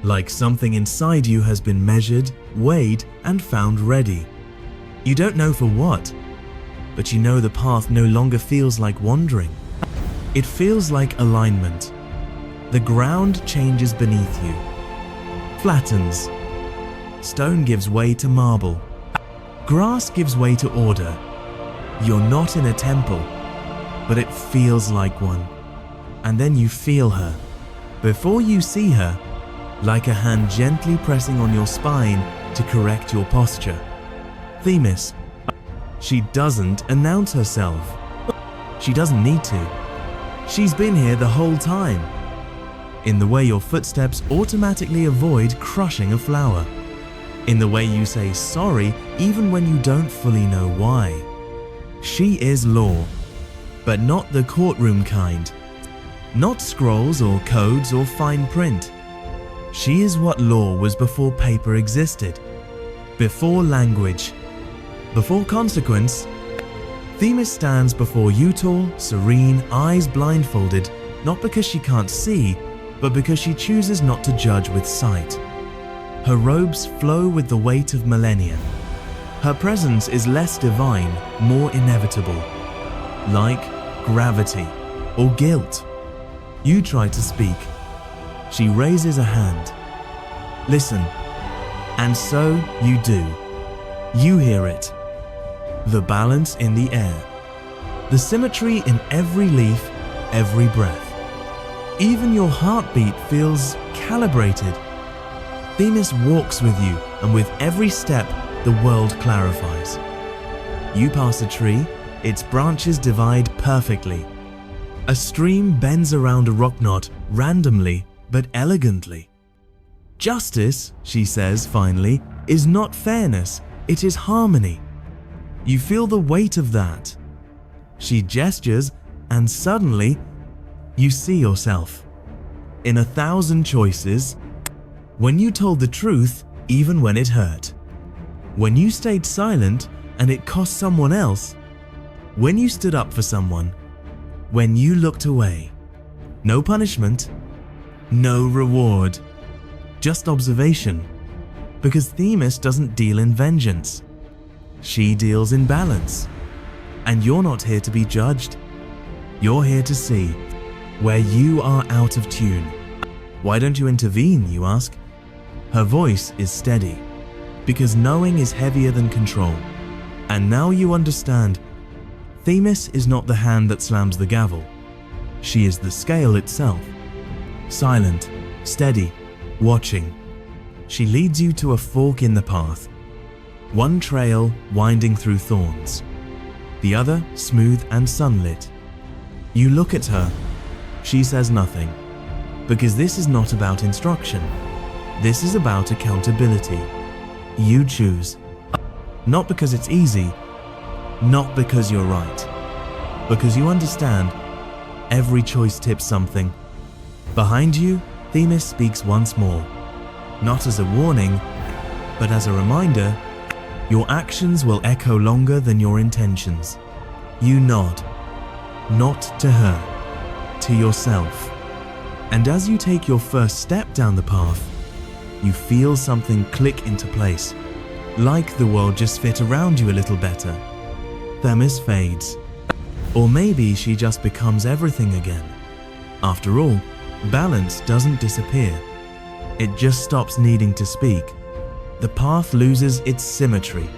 [SPEAKER 1] Like something inside you has been measured, weighed, and found ready. You don't know for what, but you know the path no longer feels like wandering. It feels like alignment. The ground changes beneath you, flattens. Stone gives way to marble. Grass gives way to order. You're not in a temple, but it feels like one. And then you feel her. Before you see her, like a hand gently pressing on your spine to correct your posture. Themis. She doesn't announce herself. She doesn't need to. She's been here the whole time. In the way your footsteps automatically avoid crushing a flower. In the way you say sorry even when you don't fully know why. She is law, but not the courtroom kind. Not scrolls or codes or fine print. She is what law was before paper existed, before language, before consequence. Themis stands before you tall, serene, eyes blindfolded, not because she can't see, but because she chooses not to judge with sight. Her robes flow with the weight of millennia. Her presence is less divine, more inevitable, like gravity or guilt. You try to speak. She raises a hand. Listen. And so you do. You hear it. The balance in the air. The symmetry in every leaf, every breath. Even your heartbeat feels calibrated. Themis walks with you, and with every step, the world clarifies. You pass a tree, its branches divide perfectly. A stream bends around a rock knot randomly but elegantly. Justice, she says finally, is not fairness, it is harmony. You feel the weight of that. She gestures and suddenly you see yourself. In 1,000 choices, when you told the truth even when it hurt, when you stayed silent and it cost someone else, when you stood up for someone, when you looked away. No punishment, no reward, just observation, because Themis doesn't deal in vengeance. She deals in balance. And you're not here to be judged. You're here to see where you are out of tune. Why don't you intervene, you ask? Her voice is steady, because knowing is heavier than control. And now you understand, Themis is not the hand that slams the gavel. She is the scale itself. Silent, steady, watching. She leads you to a fork in the path. One trail winding through thorns, the other smooth and sunlit. You look at her. She says nothing, because this is not about instruction. This is about accountability. You choose. Not because it's easy, not because you're right, because you understand every choice tips something. Behind you, Themis speaks once more, not as a warning, but as a reminder. Your actions will echo longer than your intentions. You nod, not to her, to yourself. And as you take your first step down the path, you feel something click into place, like the world just fit around you a little better. Themis fades. Or maybe she just becomes everything again. After all, balance doesn't disappear. It just stops needing to speak. The path loses its symmetry.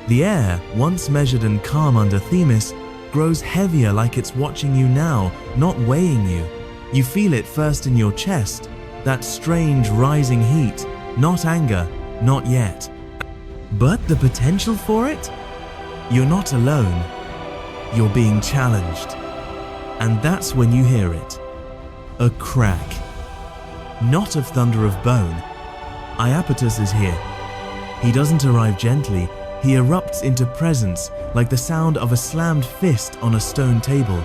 [SPEAKER 1] The air, once measured and calm under Themis, grows heavier, like it's watching you now, not weighing you. You feel it first in your chest, that strange rising heat, not anger, not yet. But the potential for it? You're not alone. You're being challenged. And that's when you hear it. A crack. Not of thunder of bone. Iapetus is here. He doesn't arrive gently. He erupts into presence like the sound of a slammed fist on a stone table.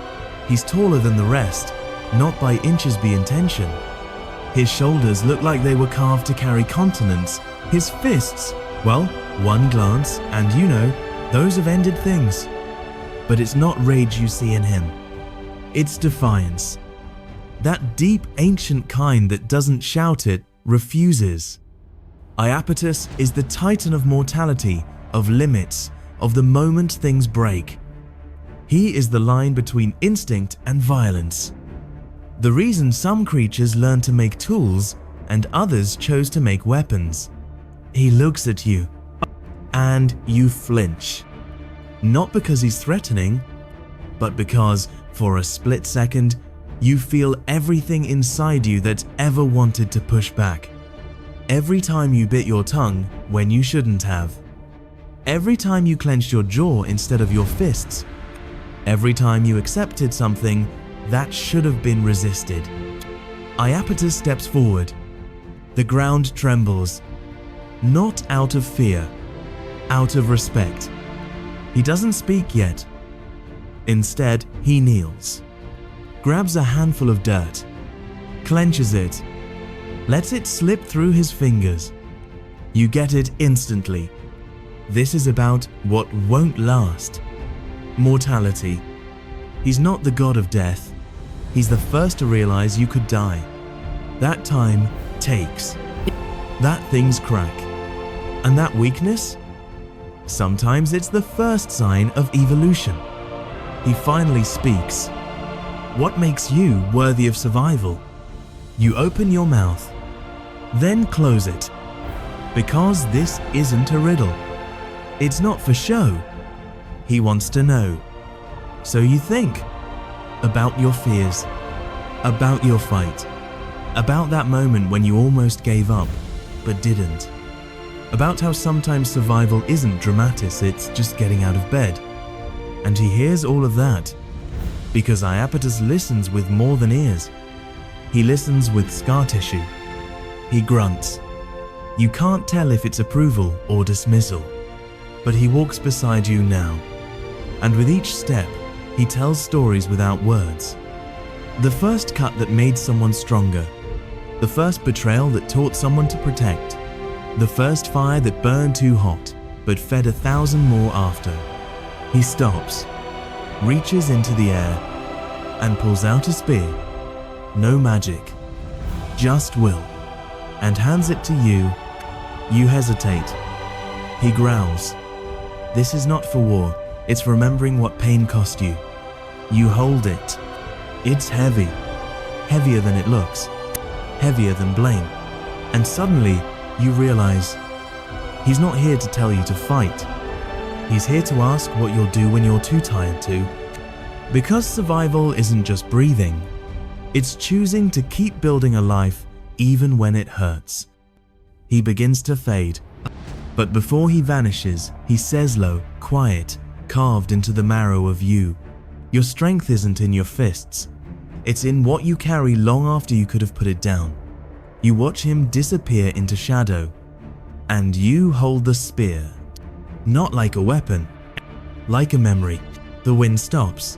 [SPEAKER 1] He's taller than the rest, not by inches be intention. His shoulders look like they were carved to carry continents. His fists, well, one glance and you know, those have ended things. But it's not rage you see in him. It's defiance. That deep, ancient kind that doesn't shout it, refuses. Iapetus is the titan of mortality, of limits, of the moment things break. He is the line between instinct and violence. The reason some creatures learn to make tools and others chose to make weapons. He looks at you, and you flinch. Not because he's threatening, but because, for a split second, you feel everything inside you that ever wanted to push back. Every time you bit your tongue when you shouldn't have. Every time you clenched your jaw instead of your fists. Every time you accepted something that should have been resisted. Iapetus steps forward. The ground trembles. Not out of fear, out of respect. He doesn't speak yet. Instead, he kneels. Grabs a handful of dirt, clenches it, lets it slip through his fingers. You get it instantly. This is about what won't last. Mortality. He's not the god of death. He's the first to realize you could die. That time takes. That things crack. And that weakness? Sometimes it's the first sign of evolution. He finally speaks. What makes you worthy of survival? You open your mouth, then close it. Because this isn't a riddle. It's not for show. He wants to know. So you think about your fears, about your fight, about that moment when you almost gave up, but didn't. About how sometimes survival isn't dramatis, it's just getting out of bed. And he hears all of that. because Iapetus listens with more than ears. He listens with scar tissue. He grunts. You can't tell if it's approval or dismissal, but he walks beside you now, and with each step, he tells stories without words. The first cut that made someone stronger, the first betrayal that taught someone to protect, the first fire that burned too hot but fed 1,000 more after. He stops, reaches into the air, and pulls out a spear. No magic, just will, and hands it to you. You hesitate. He growls. This is not for war, it's remembering what pain cost you. You hold it. It's heavy, heavier than it looks, heavier than blame. And suddenly, you realize he's not here to tell you to fight. He's here to ask what you'll do when you're too tired to. Because survival isn't just breathing, it's choosing to keep building a life even when it hurts. He begins to fade, but before he vanishes, he says low, quiet, carved into the marrow of you. Your strength isn't in your fists. It's in what you carry long after you could have put it down. You watch him disappear into shadow, and you hold the spear. Not like a weapon, like a memory. The wind stops.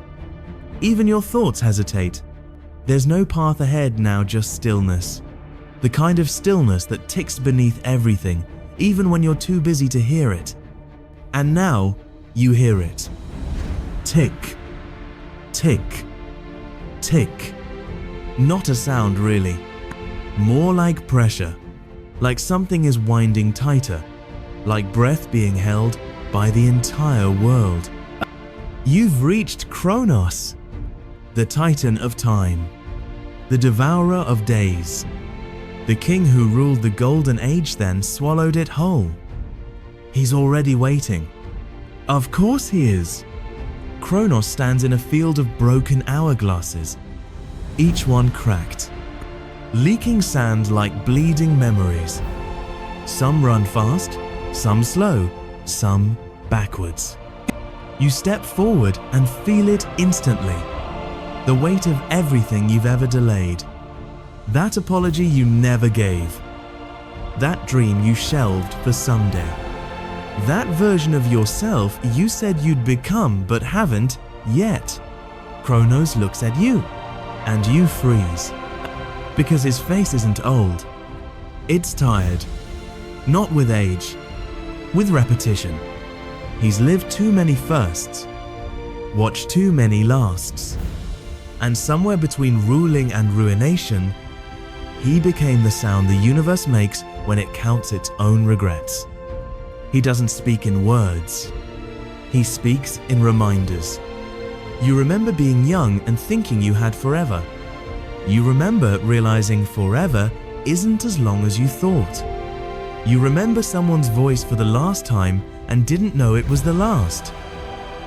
[SPEAKER 1] Even your thoughts hesitate. There's no path ahead now, just stillness. The kind of stillness that ticks beneath everything, even when you're too busy to hear it. And now, you hear it. Tick, tick, tick. Not a sound really. More like pressure. Like something is winding tighter. Like breath being held by the entire world. You've reached Kronos, the Titan of time, the devourer of days. The king who ruled the golden age then swallowed it whole. He's already waiting. Of course he is. Kronos stands in a field of broken hourglasses, each one cracked, leaking sand like bleeding memories. Some run fast, some slow, some backwards. You step forward and feel it instantly. The weight of everything you've ever delayed. That apology you never gave. That dream you shelved for someday. That version of yourself you said you'd become but haven't yet. Kronos looks at you, and you freeze. Because his face isn't old. It's tired. Not with age, with repetition. He's lived too many firsts, watched too many lasts. And somewhere between ruling and ruination, he became the sound the universe makes when it counts its own regrets. He doesn't speak in words. He speaks in reminders. You remember being young and thinking you had forever. You remember realizing forever isn't as long as you thought. You remember someone's voice for the last time and didn't know it was the last.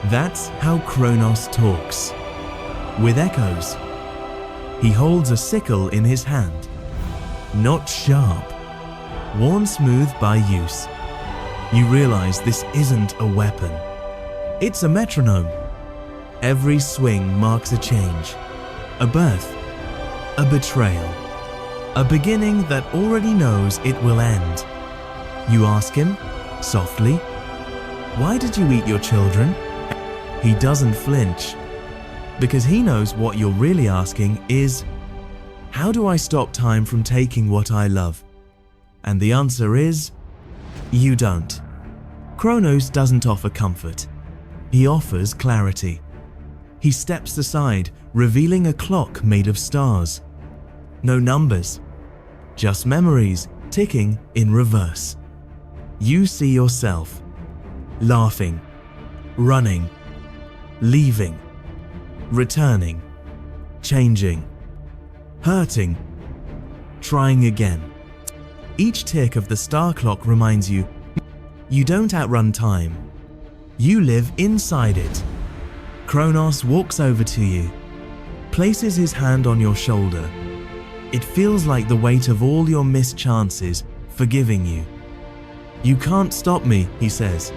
[SPEAKER 1] That's how Kronos talks. With echoes. He holds a sickle in his hand. Not sharp. Worn smooth by use. You realize this isn't a weapon. It's a metronome. Every swing marks a change. A birth. A betrayal. A beginning that already knows it will end. You ask him, softly, "Why did you eat your children?" He doesn't flinch. Because he knows what you're really asking is, how do I stop time from taking what I love? And the answer is, you don't. Kronos doesn't offer comfort. He offers clarity. He steps aside, revealing a clock made of stars. No numbers, just memories ticking in reverse. You see yourself, laughing, running, leaving, returning, changing, hurting, trying again. Each tick of the star clock reminds you, you don't outrun time. You live inside it. Kronos walks over to you, places his hand on your shoulder. It feels like the weight of all your missed chances forgiving you. You can't stop me, he says.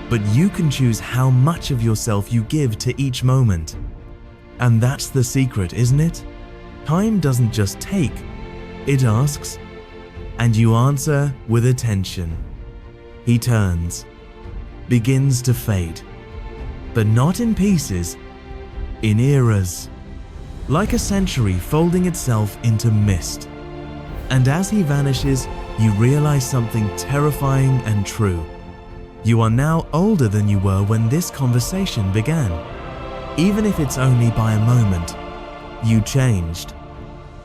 [SPEAKER 1] But you can choose how much of yourself you give to each moment. And that's the secret, isn't it? Time doesn't just take, it asks, and you answer with attention. He turns, begins to fade, but not in pieces, in eras, like a century folding itself into mist. And as he vanishes, you realize something terrifying and true. You are now older than you were when this conversation began. Even if it's only by a moment, you changed.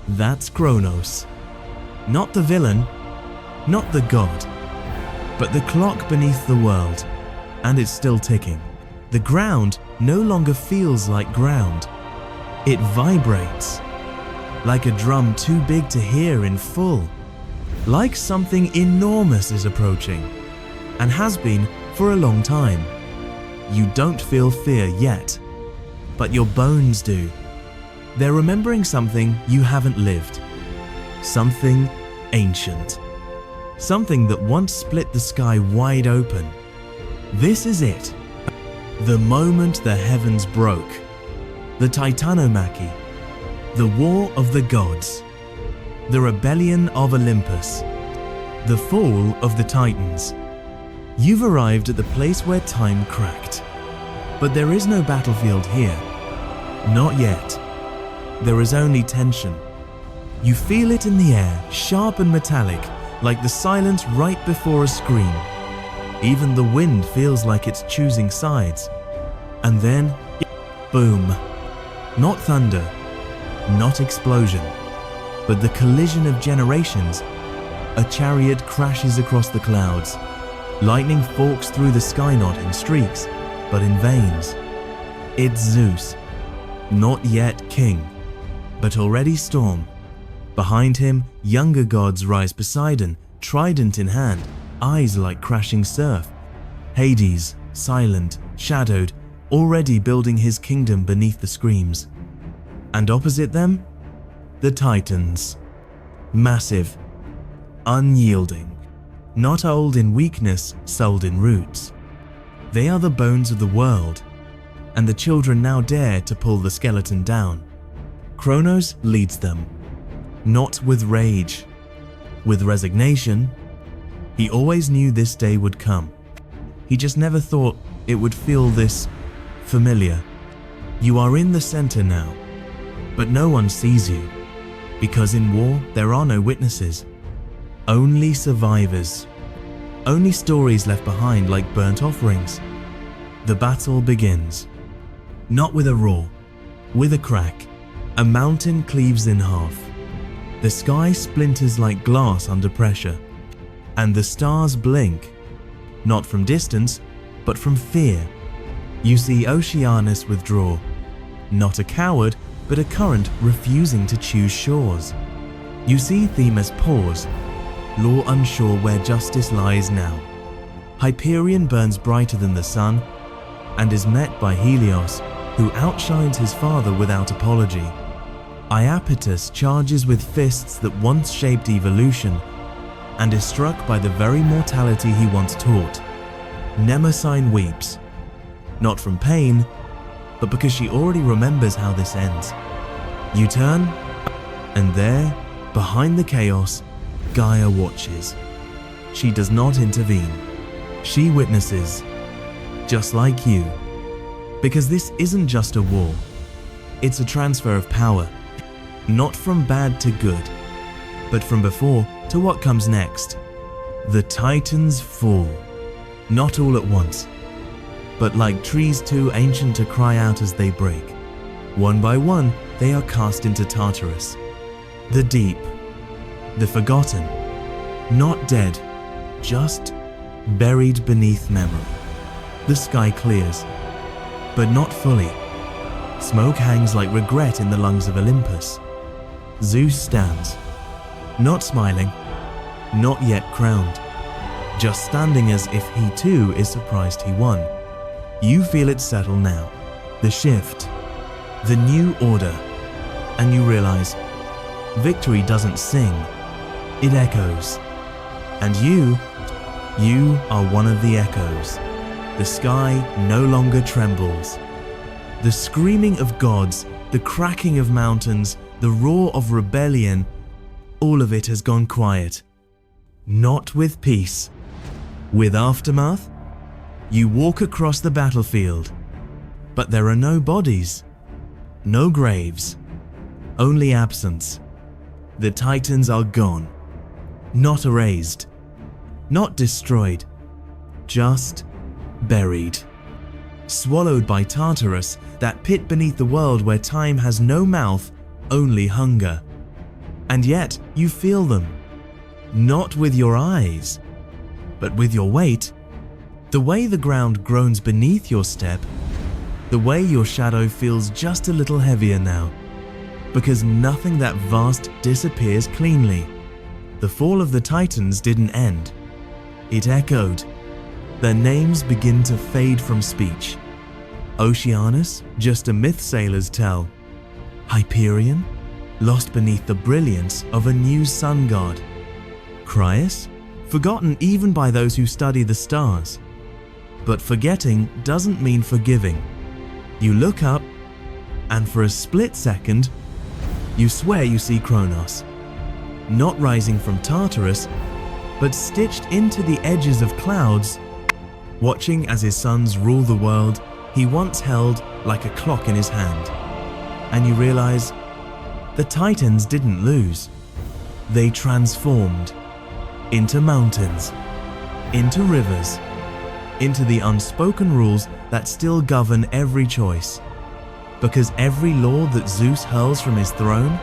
[SPEAKER 1] That's Kronos. Not the villain, not the god, but the clock beneath the world, and it's still ticking. The ground no longer feels like ground. It vibrates, like a drum too big to hear in full, like something enormous is approaching, and has been for a long time. You don't feel fear yet, but your bones do. They're remembering something you haven't lived, something ancient, something that once split the sky wide open. This is it, the moment the heavens broke, the Titanomachy, the war of the gods, the rebellion of Olympus, the fall of the Titans. You've arrived at the place where time cracked, but there is no battlefield here, not yet. There is only tension. You feel it in the air, sharp and metallic, like the silence right before a scream. Even the wind feels like it's choosing sides. And then, boom. Not thunder, not explosion, but the collision of generations. A chariot crashes across the clouds. Lightning forks through the sky, not in streaks, but in veins. It's Zeus, not yet king, but already storm. Behind him, younger gods rise: Poseidon, trident in hand, eyes like crashing surf. Hades, silent, shadowed, already building his kingdom beneath the screams. And opposite them, the Titans. Massive, unyielding, not old in weakness, sold in roots. They are the bones of the world, and the children now dare to pull the skeleton down. Kronos leads them, not with rage, with resignation. He always knew this day would come. He just never thought it would feel this familiar. You are in the center now, but no one sees you, because in war there are no witnesses, only survivors, only stories left behind like burnt offerings. The battle begins, not with a roar, with a crack. A mountain cleaves in half. The sky splinters like glass under pressure, and the stars blink, not from distance, but from fear. You see Oceanus withdraw, not a coward, but a current refusing to choose shores. You see Themis pause, law unsure where justice lies now. Hyperion burns brighter than the sun, and is met by Helios, who outshines his father without apology. Iapetus charges with fists that once shaped evolution, and is struck by the very mortality he once taught. Mnemosyne weeps, not from pain, but because she already remembers how this ends. You turn, and there, behind the chaos, Gaia watches. She does not intervene. She witnesses, just like you. Because this isn't just a war, it's a transfer of power. Not from bad to good, but from before to what comes next. The Titans fall, not all at once, but like trees too ancient to cry out as they break. One by one, they are cast into Tartarus, the deep, the forgotten, not dead, just buried beneath memory. The sky clears, but not fully. Smoke hangs like regret in the lungs of Olympus. Zeus stands, not smiling, not yet crowned, just standing as if he too is surprised he won. You feel it settle now, the shift, the new order, and you realize victory doesn't sing, it echoes. And you are one of the echoes. The sky no longer trembles. The screaming of gods, the cracking of mountains, the roar of rebellion, all of it has gone quiet. Not with peace. With aftermath, you walk across the battlefield, but there are no bodies, no graves, only absence. The Titans are gone, not erased, not destroyed, just buried. Swallowed by Tartarus, that pit beneath the world where time has no mouth, only hunger. And yet you feel them, not with your eyes, but with your weight. The way the ground groans beneath your step, the way your shadow feels just a little heavier now, because nothing that vast disappears cleanly. The fall of the Titans didn't end. It echoed. Their names begin to fade from speech. Oceanus, just a myth sailors tell. Hyperion, lost beneath the brilliance of a new sun god. Crius, forgotten even by those who study the stars. But forgetting doesn't mean forgiving. You look up, and for a split second, you swear you see Kronos, not rising from Tartarus, but stitched into the edges of clouds, watching as his sons rule the world he once held like a clock in his hand. And you realize the Titans didn't lose. They transformed into mountains, into rivers, into the unspoken rules that still govern every choice. Because every law that Zeus hurls from his throne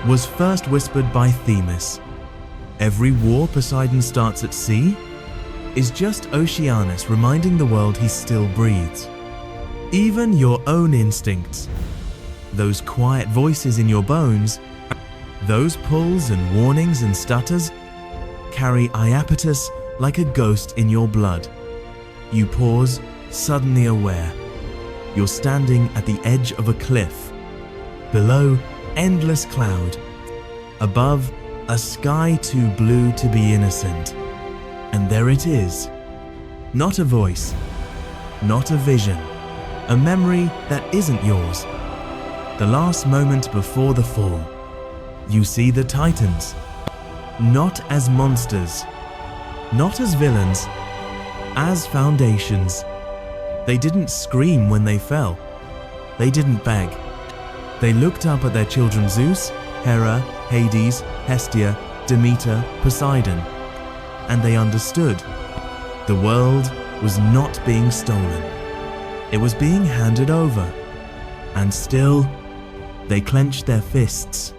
[SPEAKER 1] was first whispered by Themis. Every war Poseidon starts at sea is just Oceanus reminding the world he still breathes. Even your own instincts, those quiet voices in your bones, those pulls and warnings and stutters, carry Iapetus like a ghost in your blood. You pause, suddenly aware. You're standing at the edge of a cliff. Below, endless cloud. Above, a sky too blue to be innocent. And there it is. Not a voice, not a vision, a memory that isn't yours. The last moment before the fall. You see the Titans, not as monsters, not as villains, as foundations. They didn't scream when they fell. They didn't beg. They looked up at their children Zeus, Hera, Hades, Hestia, Demeter, Poseidon, and they understood. The world was not being stolen. It was being handed over. And still, they clenched their fists.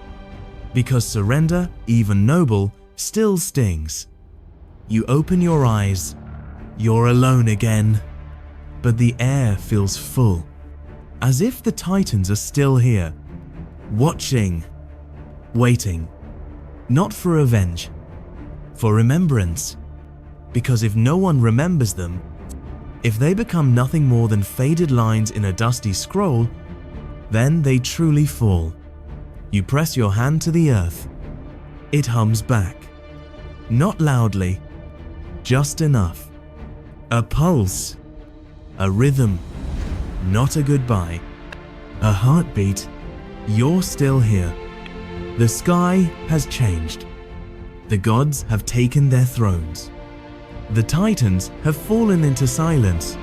[SPEAKER 1] Because surrender, even noble, still stings. You open your eyes. You're alone again. But the air feels full. As if the Titans are still here. Watching. Waiting. Not for revenge. For remembrance. Because if no one remembers them, if they become nothing more than faded lines in a dusty scroll, then they truly fall. You press your hand to the earth. It hums back. Not loudly, just enough. A pulse. A rhythm. Not a goodbye. A heartbeat. You're still here. The sky has changed. The gods have taken their thrones. The Titans have fallen into silence.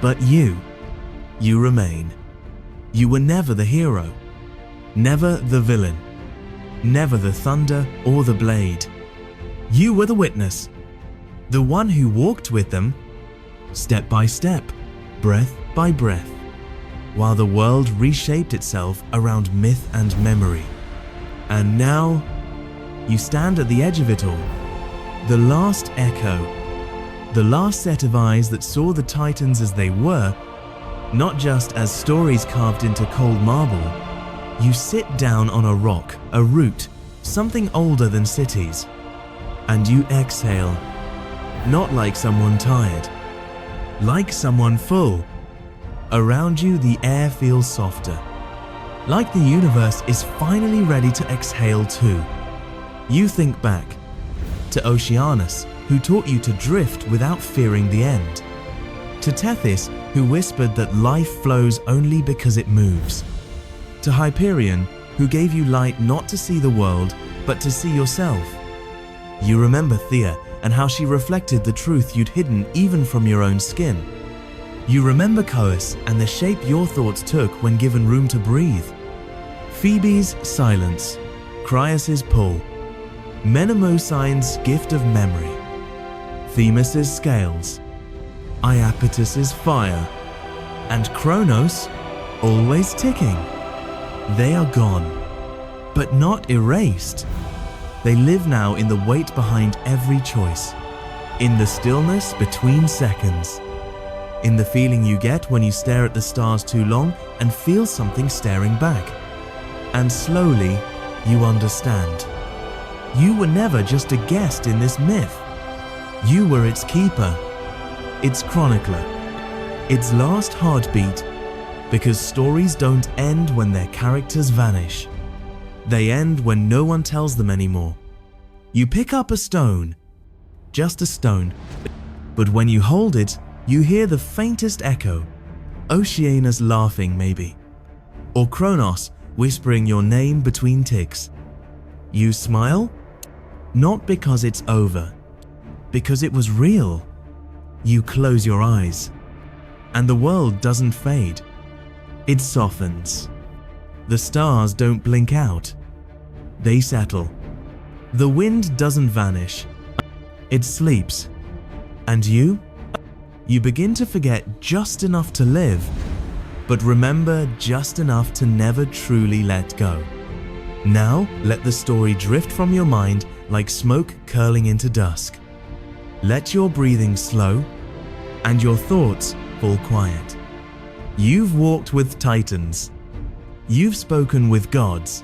[SPEAKER 1] But you remain. You were never the hero. Never the villain. Never the thunder or the blade. You were the witness. The one who walked with them, step by step, breath by breath, while the world reshaped itself around myth and memory. And now, you stand at the edge of it all. The last echo. The last set of eyes that saw the Titans as they were, not just as stories carved into cold marble. You sit down on a rock, a root, something older than cities, and you exhale, not like someone tired, like someone full. Around you, the air feels softer, like the universe is finally ready to exhale too. You think back to Oceanus, who taught you to drift without fearing the end, to Tethys, who whispered that life flows only because it moves, to Hyperion, who gave you light not to see the world, but to see yourself. You remember Thea and how she reflected the truth you'd hidden even from your own skin. You remember Coeus and the shape your thoughts took when given room to breathe. Phoebe's silence, Crius's pull, Menemosyne's gift of memory, Themis's scales, Iapetus's fire, and Kronos, always ticking. They are gone, but not erased. They live now in the weight behind every choice, in the stillness between seconds, in the feeling you get when you stare at the stars too long and feel something staring back. And slowly, you understand. You were never just a guest in this myth. You were its keeper, its chronicler, its last heartbeat, because stories don't end when their characters vanish. They end when no one tells them anymore. You pick up a stone, just a stone, but when you hold it, you hear the faintest echo, Oceanus laughing maybe, or Kronos whispering your name between ticks. You smile, not because it's over, because it was real. You close your eyes, and the world doesn't fade. It softens. The stars don't blink out. They settle. The wind doesn't vanish. It sleeps. And you begin to forget just enough to live, but remember just enough to never truly let go. Now, let the story drift from your mind like smoke curling into dusk. Let your breathing slow and your thoughts fall quiet. You've walked with titans. You've spoken with gods.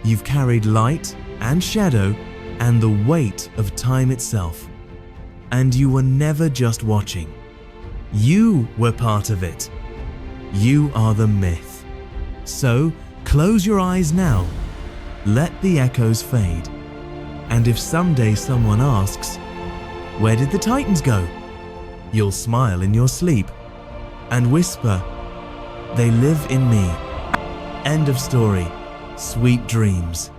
[SPEAKER 1] You've carried light and shadow and the weight of time itself. And you were never just watching. You were part of it. You are the myth. So, close your eyes now. Let the echoes fade. And if someday someone asks, "Where did the Titans go?" you'll smile in your sleep and whisper, "They live in me." End of story. Sweet dreams.